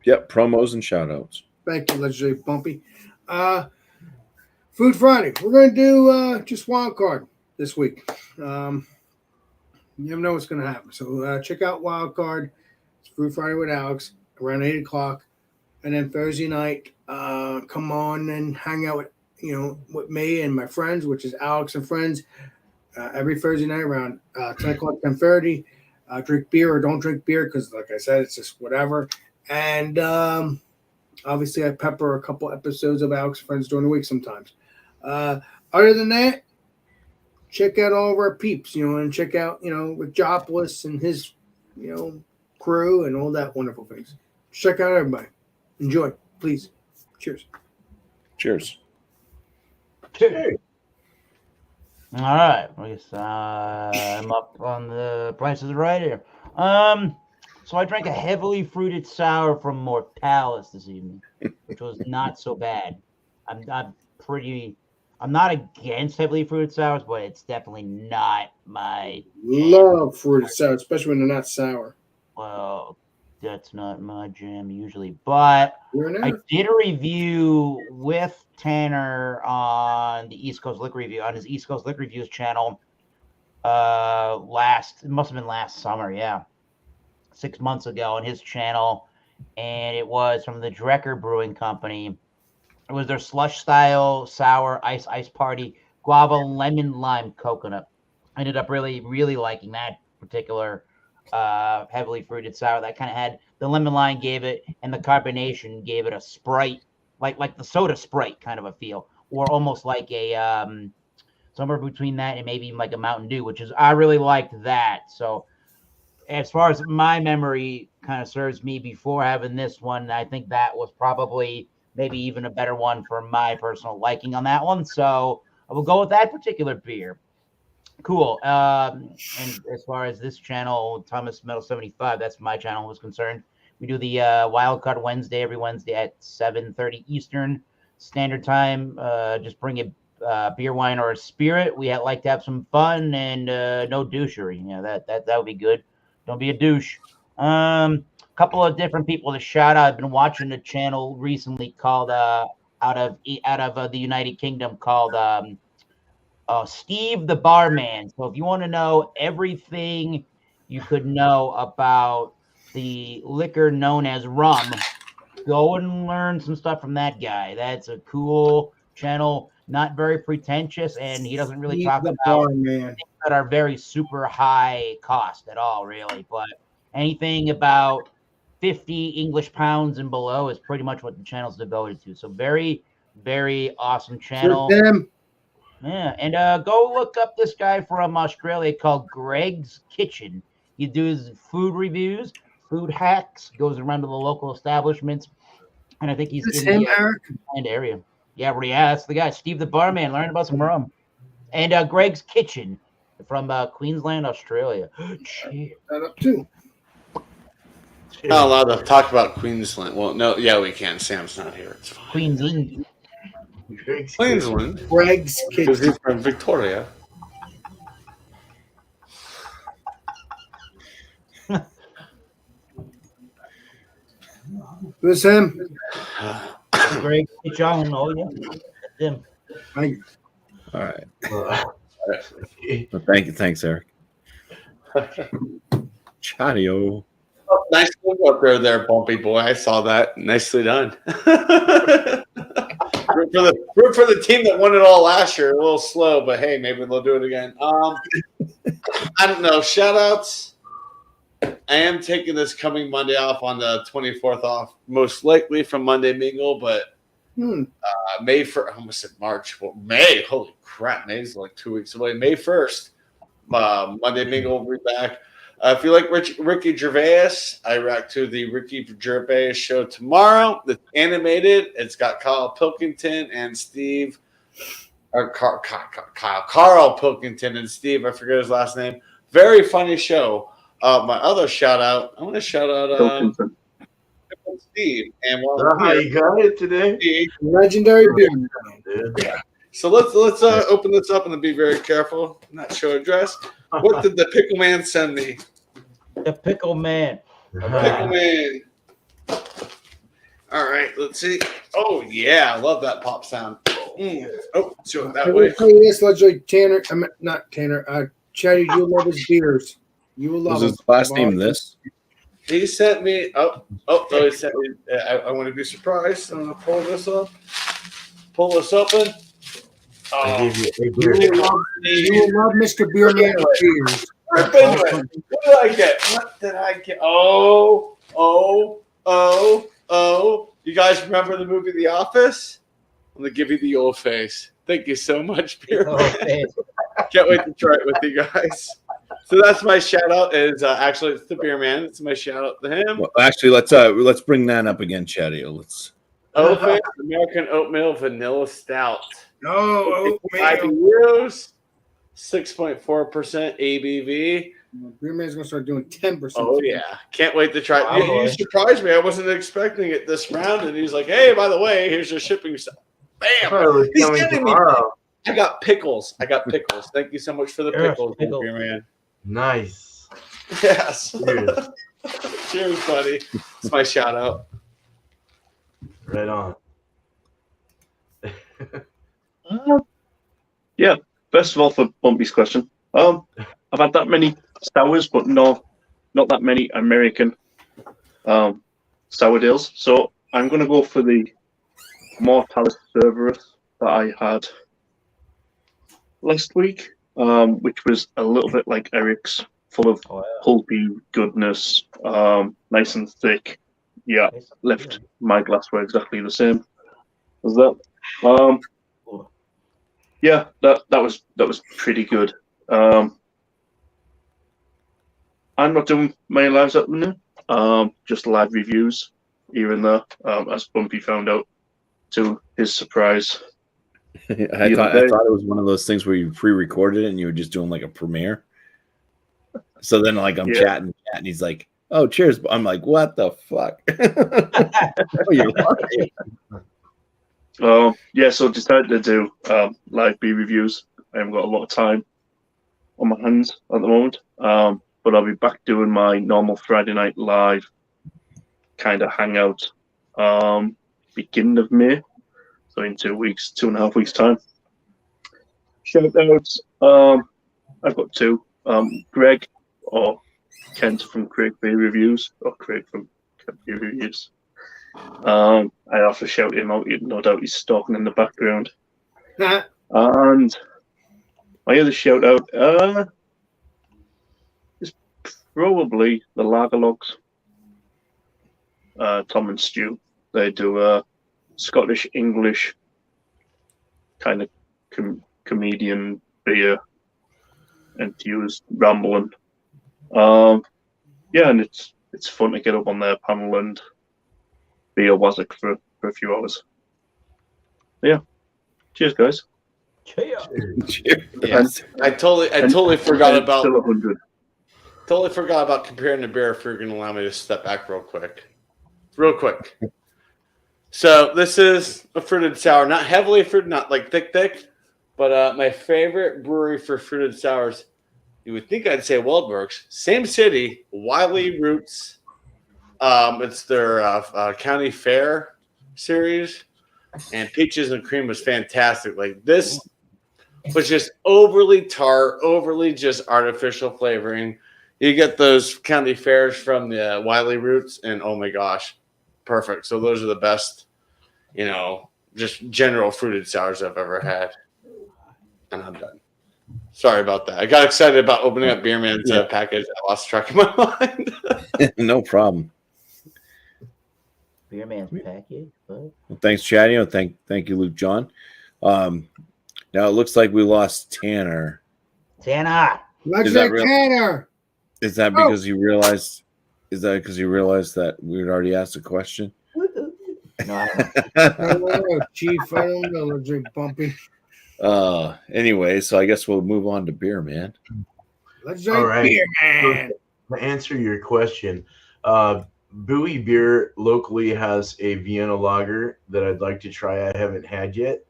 Yep, promos and shout outs. Thank you, legendary BuMpY. Food Friday. We're going to do just wild card this week. You never know what's going to happen. So check out wild card. It's Food Friday with Alex around 8 o'clock. And then Thursday night, come on and hang out with me and my friends, which is Alex and Friends, every Thursday night around 10 o'clock, 10:30. Drink beer or don't drink beer because, like I said, it's just whatever. And obviously, I pepper a couple episodes of Alex and Friends during the week sometimes. Other than that, check out all of our peeps, and check out, with Jopless and his, crew and all that wonderful things. Check out everybody. Enjoy, please. Cheers. Cheers. Cheers. All right. I guess I'm up on the prices right here. So I drank a heavily fruited sour from Mortalis this evening, which was not so bad. I'm not against heavily fruited sours, but it's definitely not my love fruited sour, especially when they're not sour. Well, that's not my jam usually, but I did a review with Tanner on the East Coast Liquor Review on his East Coast Liquor Reviews channel. It must have been last summer, 6 months ago on his channel, and it was from the Drecker Brewing Company. It was their slush style sour ice party guava lemon lime coconut. I ended up really liking that particular heavily fruited sour. That kind of had the lemon lime gave it, and the carbonation gave it a Sprite, like the soda Sprite kind of a feel, or almost like a somewhere between that and maybe even like a Mountain Dew, which is I really liked that. So as far as my memory kind of serves me before having this one, I think that was probably maybe even a better one for my personal liking on that one. So I will go with that particular beer. Cool. And as far as this channel, Thomas Metal 75, that's my channel was concerned. We do the Wildcard Wednesday every Wednesday at 7:30 Eastern Standard Time. Just bring a beer, wine, or a spirit. We like to have some fun and no douchery. That would be good. Don't be a douche. Couple of different people to shout out. I've been watching a channel recently called out of the United Kingdom called Steve the Barman. So if you want to know everything you could know about the liquor known as rum, go and learn some stuff from that guy. That's a cool channel, not very pretentious, and he doesn't really talk about things that are very super high cost at all, really. But anything about 50 English pounds and below is pretty much what the channel's devoted to. So very, very awesome channel. Yeah, and go look up this guy from Australia called Greg's Kitchen. He does food reviews, food hacks, goes around to the local establishments, and I think he's in the area. Yeah, that's the guy, Steve the Barman. Learn about some rum. And Greg's Kitchen from Queensland, Australia. That up too. Not allowed to talk about Queensland. Well, no, yeah, we can. Sam's not here. It's fine. Queensland. Queensland. Greg's Kitchen. Because he's from Victoria. Who's him? Greg Kitchen. Oh, yeah. That's him. Thank you. All right. Well, thanks, Eric. Chadio. Oh, nice look up there, BuMpY boy. I saw that. Nicely done. root for the team that won it all last year. A little slow, but hey, maybe they'll do it again. I don't know. Shout outs. I am taking this coming Monday off on the 24th off, most likely from Monday Mingle, but May 1st, I almost said March. Well, May, holy crap, May's like 2 weeks away. May 1st, Monday Mingle will be back. If you like Ricky Gervais, I react to the Ricky Gervais show tomorrow. It's animated. It's got Carl Pilkington and Steve, or Carl Pilkington and Steve. I forget his last name. Very funny show. My other shout out, I'm going to shout out Steve. And while you got it today. Steve, legendary beer. Yeah. So let's open this up and be very careful. Not show address. What did the Pickle Man send me? The Pickle Man. Pickle Man. All right, let's see. Oh yeah, I love that pop sound. Oh, show it I that will way. tell you this, Legendary Tanner. Not Tanner. Chatty, you'll love his beers. You will love Was them. his last name this? He sent me. Oh, no, he sent me. I want to be surprised. I'm gonna pull this up. Pull this open. I Oh, gave you a You beer. will love Mr. Beerman's beers. rip into it. What did I get? What did I get? Oh. You guys remember the movie The Office? I'm gonna give you the old face. Thank you so much, Beer. Can't wait to try it with you guys. So that's my shout out. Is actually it's the Beer Man. It's my shout out to him. Well, actually, let's bring that up again, Chatty. Let's. Oatface American Oatmeal Vanilla Stout. Oh, IBUs, 6.4% ABV. Beerman's gonna start doing 10%. Oh yeah, can't wait to try. Wow, You boy. surprised me. I wasn't expecting it this round, and he's like, "Hey, by the way, here's your shipping stuff." I Bam! thought it was He's coming getting me. tomorrow. I got pickles. Thank you so much for the Yes, pickles, pickles. Beer Man. Nice. Yes. Cheers. Cheers, buddy. It's my shout out. Right on. Yeah. First of all, for BuMpY's question, I've had that many sours, but not that many American sour deals. So I'm going to go for the Mortalis Cerberus that I had last week, which was a little bit like Eric's, full of pulpy goodness, nice and thick. Yeah, left my glassware exactly the same as that. Yeah, that was pretty good. I'm not doing many lives at the minute. Just live reviews here and there, as BuMpY found out to his surprise. I thought it was one of those things where you pre-recorded it and you were just doing like a premiere. So then, like, I'm chatting, and he's like, "Oh, cheers!" I'm like, "What the fuck?" Oh, you're lying. Yeah, so decided to do live B reviews. I haven't got a lot of time on my hands at the moment, but I'll be back doing my normal Friday night live kind of hangout beginning of May, so in 2 weeks, 2.5 weeks time. Shout outs. I've got two. Greg or Kent from Craig B Reviews, or Craig from Kent B Reviews. I have to shout him out. No doubt he's stalking in the background. And my other shout out is probably the Lagerlogs. Tom and Stu. They do Scottish English kind of comedian beer enthused rambling. Yeah, and it's fun to get up on their panel and be a Wazik for a few hours. Yeah. Cheers, guys. Cheers. Yes. I totally forgot about still 100. Totally forgot about comparing the beer. If you're going to allow me to step back real quick. So this is a fruited sour, not heavily fruited, not like thick, but my favorite brewery for fruited sours. You would think I'd say Waldberg's. Same city, Wiley Roots. It's their County Fair series, and Peaches and Cream was fantastic. Like, this was just overly tart, overly just artificial flavoring. You get those County Fairs from the Wiley Roots, and oh my gosh, perfect. So those are the best, just general fruited sours I've ever had. And I'm done. Sorry about that. I got excited about opening up Beerman's package. I lost track of my mind. No problem. Beerman's package. Well, thanks, Chatty. Thank you, Luke John. Now it looks like we lost Tanner. Tanner. Tanner. Is that because you realized? Is that because you realized that we had already asked a question? No, I don't know, Chief. I don't know. Let's drink BuMpY. Anyway, so I guess we'll move on to beer, man. Let's drink beer, man. To answer your question, Bowie Beer locally has a Vienna lager that I'd like to try. I haven't had yet,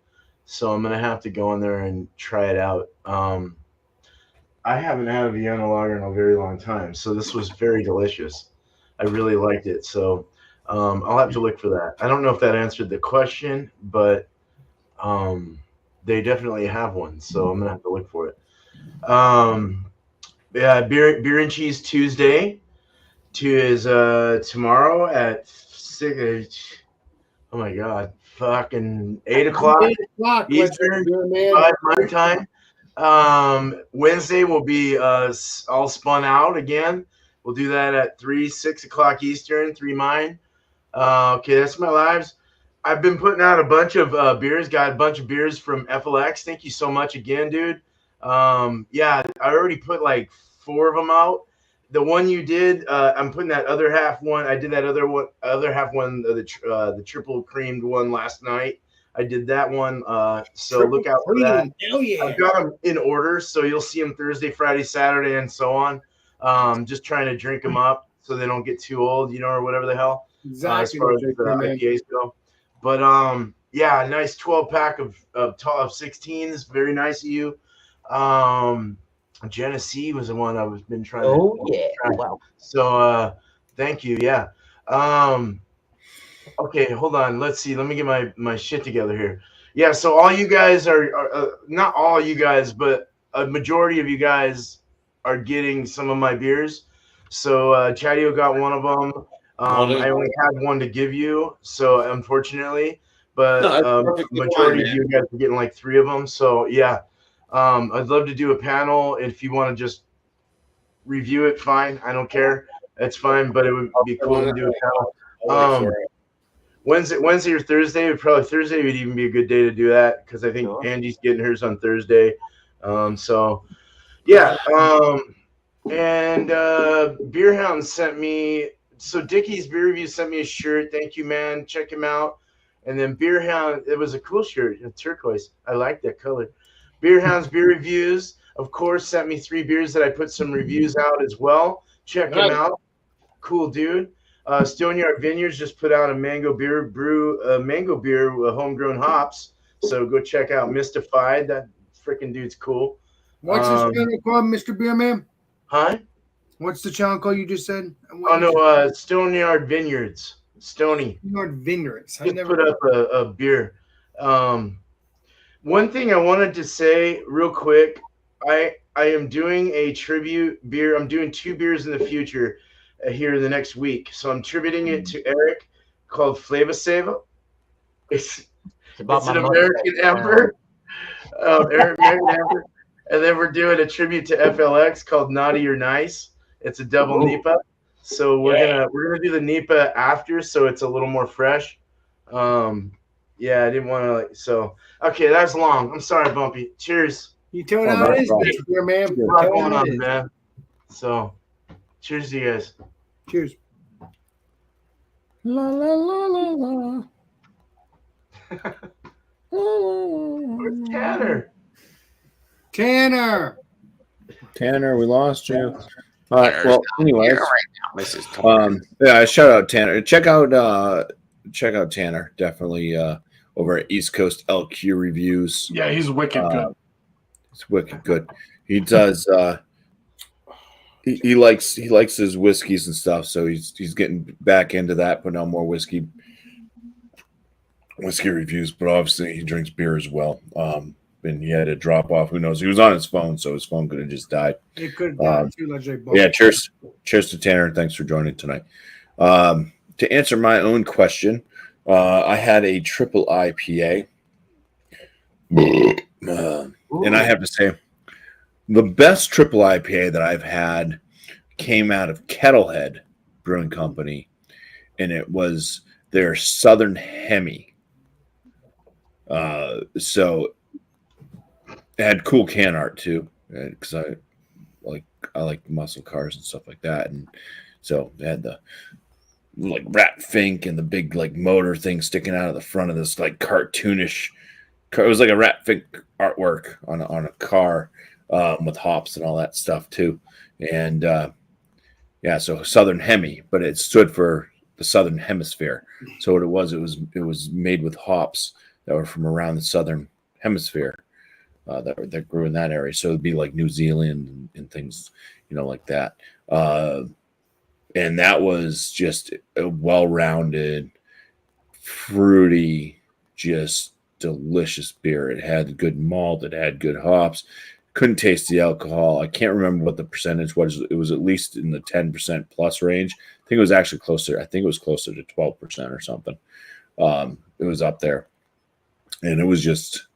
so I'm gonna have to go in there and try it out. I haven't had a Vienna lager in a very long time, so this was very delicious. I really liked it. So I'll have to look for that. I don't know if that answered the question, but they definitely have one, so I'm gonna have to look for it. Yeah, beer and cheese Tuesday is tomorrow at 6. Oh my god, fucking 8 o'clock 8 o'clock. Eastern, Man. 5 my time. Wednesday will be all spun out again. We'll do that at 6 o'clock Eastern, 3 mine. Okay, that's my lives. I've been putting out a bunch of beers. Got a bunch of beers from FLX. Thank you so much again, dude. Yeah, I already put like 4 of them out. The one you did, I'm putting that other half one. I did that other half one, the triple creamed one last night. I did that one. So Triple look out for cream. that. Hell yeah. I've got them in order, so you'll see them Thursday, Friday, Saturday, and so on. Just trying to drink them up so they don't get too old, or whatever the hell. Exactly. As far as the IPAs go. But yeah, nice 12-pack of 16s. Very nice of you. Genesee was the one I've been trying Oh, to yeah. try. Wow. So thank you. Yeah. Okay, hold on. Let's see. Let me get my shit together here. Yeah, so all you guys are not all you guys, but a majority of you guys are getting some of my beers. So Chadio got one of them. I only had one to give you, so unfortunately, but majority of you guys are getting like 3 of them. So yeah, I'd love to do a panel. If you want to just review it, fine. I don't care. That's fine, but it would be cool to do a panel. Wednesday or Thursday, Thursday would even be a good day to do that because I think Andy's getting hers on Thursday. So yeah. And Beerhound sent me. So Dickie's Beer Review sent me a shirt. Thank you, man. Check him out. And then Beerhound, it was a cool shirt, turquoise. I like that color. Beerhound's Beer Reviews, of course, sent me 3 beers that I put some reviews out as well. Check him out. Cool dude. Stoneyard Vineyards just put out a mango beer with homegrown hops. So go check out Mystified. That freaking dude's cool. What's his channel called, Mr. Beerman? Huh? What's the channel called you just said? Oh no, Stoneyard Vineyards. Stoneyard Vineyards. Just put up a beer. One thing I wanted to say real quick, I am doing a tribute beer. I'm doing 2 beers in the future here the next week. So I'm tributing it to Eric called Flava Sava. It's an American Amber. Eric American Amber. And then we're doing a tribute to FLX called Naughty or Nice. It's a double NEPA. So we're gonna do the NEPA after, so it's a little more fresh. Yeah, I didn't want to okay, that's long. I'm sorry, BuMpy. Cheers. You tell it how it is, Mr. Man. What's going on, man? So cheers to you guys. Cheers. La la la la la. Where's Tanner? Tanner, we lost you. All right. Well, anyways, yeah, shout out Tanner. Check out Tanner. Definitely over at East Coast LQ Reviews. Yeah, he's wicked good. He's wicked good. He does. He likes his whiskeys and stuff. So he's getting back into that, putting out more whiskey reviews. But obviously, he drinks beer as well. And he had to drop off. Who knows? He was on his phone, so his phone could have just died. It could have died too, like Jay yeah, cheers to Tanner, and thanks for joining tonight. To answer my own question, I had a triple IPA. And I have to say, the best triple IPA that I've had came out of Kettlehead Brewing Company, and it was their Southern Hemi. So it had cool can art too, because I like muscle cars and stuff like that, and so it had the rat fink and the big motor thing sticking out of the front of this cartoonish car. It was like a rat fink artwork on a car with hops and all that stuff too, and yeah, so Southern Hemi, but it stood for the Southern Hemisphere. So what it was made with hops that were from around the Southern Hemisphere. That grew in that area, so it'd be like New Zealand and things, like that. and that was just a well-rounded, fruity, just delicious beer. It had good malt. It had good hops. Couldn't taste the alcohol. I can't remember what the percentage was. It was at least in the 10% plus range. I think it was actually closer. I think it was closer to 12% or something. It was up there, and it was just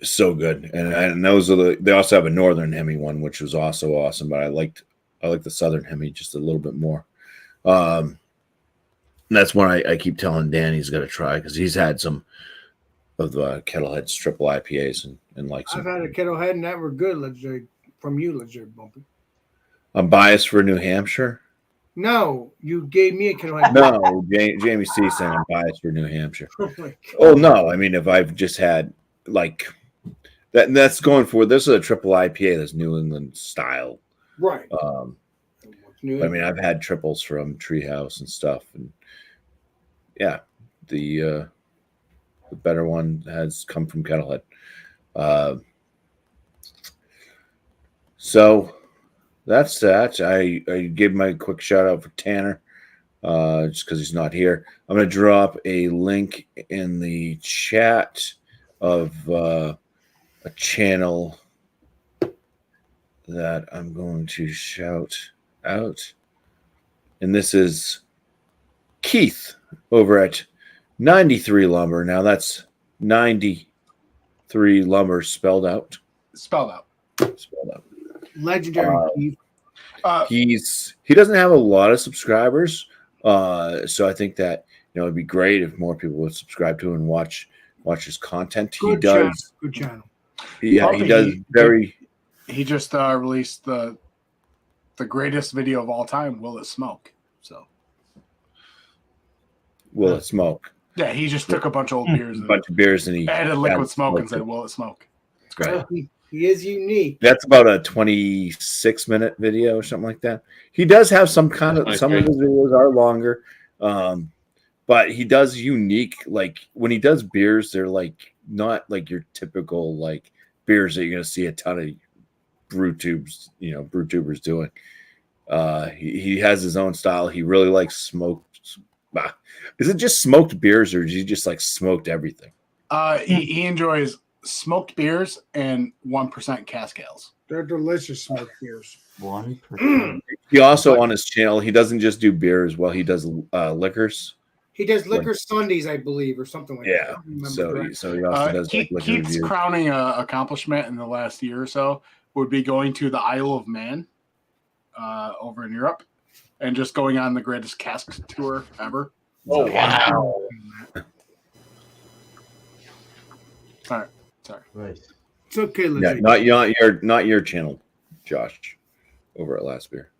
so good. And those are they also have a Northern Hemi one, which was also awesome. But I liked the Southern Hemi just a little bit more. And that's one I keep telling Dan he's got to try because he's had some of the Kettlehead's triple IPAs and like some. I've had a Kettlehead and that were good. Legendary from you, Legendary Bumpy. I'm biased for New Hampshire. No, you gave me a Kettlehead. No, Jamie C saying I'm biased for New Hampshire. Oh no, I mean if I've just had like that, that's going for this is a triple IPA that's New England style, right? I mean I've had triples from Treehouse and stuff, and yeah, the better one has come from Kettlehead. So that's that. I gave my quick shout out for Tanner, just because he's not here. I'm going to drop a link in the chat of a channel that I'm going to shout out. And this is Keith over at 93 Lumber. Now that's 93 Lumber spelled out. Spelled out. Spelled out. Legendary Keith. He doesn't have a lot of subscribers, so I think that it'd be great if more people would subscribe to and watch his content. Good does good channel. Yeah, he does very. He just released the greatest video of all time. Will it smoke? So Will it smoke? Yeah, he just took a bunch of old beers, and he added liquid smoke and said, "Will it smoke?" It's great. He is unique. That's about a 26-minute video or something like that. He does have some of his videos are longer, but he does unique. Like when he does beers, they're like not like your typical like beers that you're gonna see a ton of brew tubers doing. He has his own style. He really likes smoked. Is it just smoked beers, or does he just like smoked everything? He enjoys smoked beers and 1% cask ales. They're delicious smoked beers. 1%. He also on his channel, he doesn't just do beers. Well, he does liquors. He does liquor Sundays, I believe, or something like that. So he also does Keith's reviews. crowning accomplishment in the last year or so would be going to the Isle of Man over in Europe and just going on the greatest cask tour ever. Oh, wow. Sorry. Nice. It's okay, Yeah, not your channel, Josh, over at Last Beer.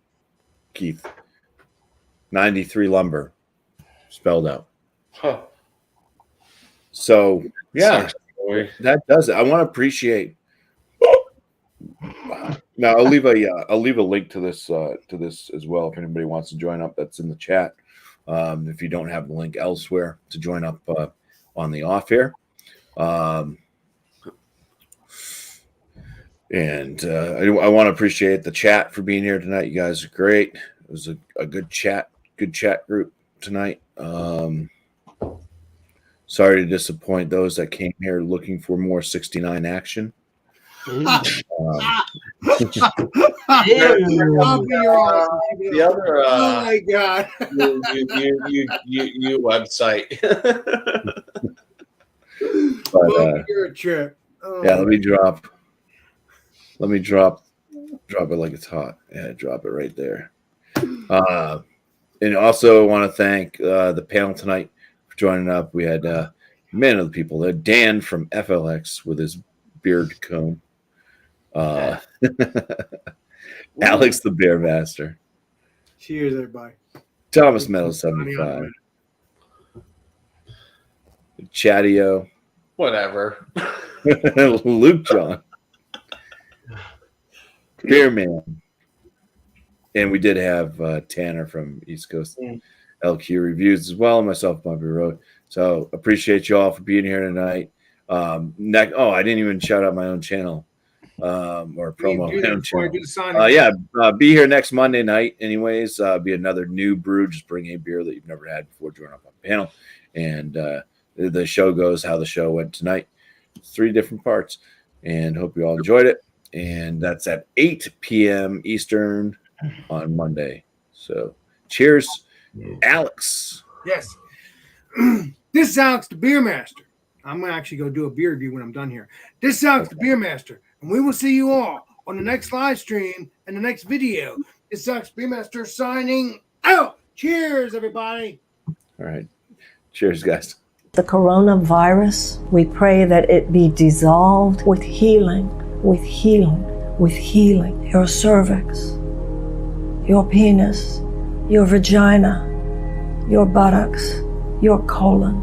Keith. 93 Lumber. Spelled out. Huh. So yeah, that does it. I want to appreciate. Now I'll leave a link to this as well if anybody wants to join up. That's in the chat. If you don't have the link elsewhere to join up on the off air. And I want to appreciate the chat for being here tonight. You guys are great. It was a good chat group tonight. Sorry to disappoint those that came here looking for more 69 action. The other oh my god, you website. But, you're a trip. Yeah, let me drop it like it's hot. Yeah, drop it right there. And also want to thank the panel tonight for joining up. We had many of the people there. Dan from FLX with his beard comb. Alex the Bear Master. Cheers, everybody. Thomas Meadows 75. Chattio. Whatever. Luke John. Beer Man. And we did have Tanner from East Coast LQ Reviews as well, and myself, Bumpy Road. So appreciate you all for being here tonight. I didn't even shout out my own channel. or We need promo. to do that him before I too. do the signing. Be here next Monday night. Anyways, be another new brew. Just bring a beer that you've never had before. Join up on the panel, and the show goes how the show went tonight. 3 different parts, and hope you all enjoyed it. And that's at 8 p.m. Eastern on Monday. So, cheers, Alex. Yes. This is Alex the Beer Master. I'm going to actually go do a beer review when I'm done here. This is Alex the Beer Master, and we will see you all on the next live stream and the next video. This is Alex the Beer Master signing out. Cheers, everybody. All right. Cheers, guys. The coronavirus, we pray that it be dissolved with healing, with healing, with healing. Your cervix, your penis, your vagina, your buttocks, your colon.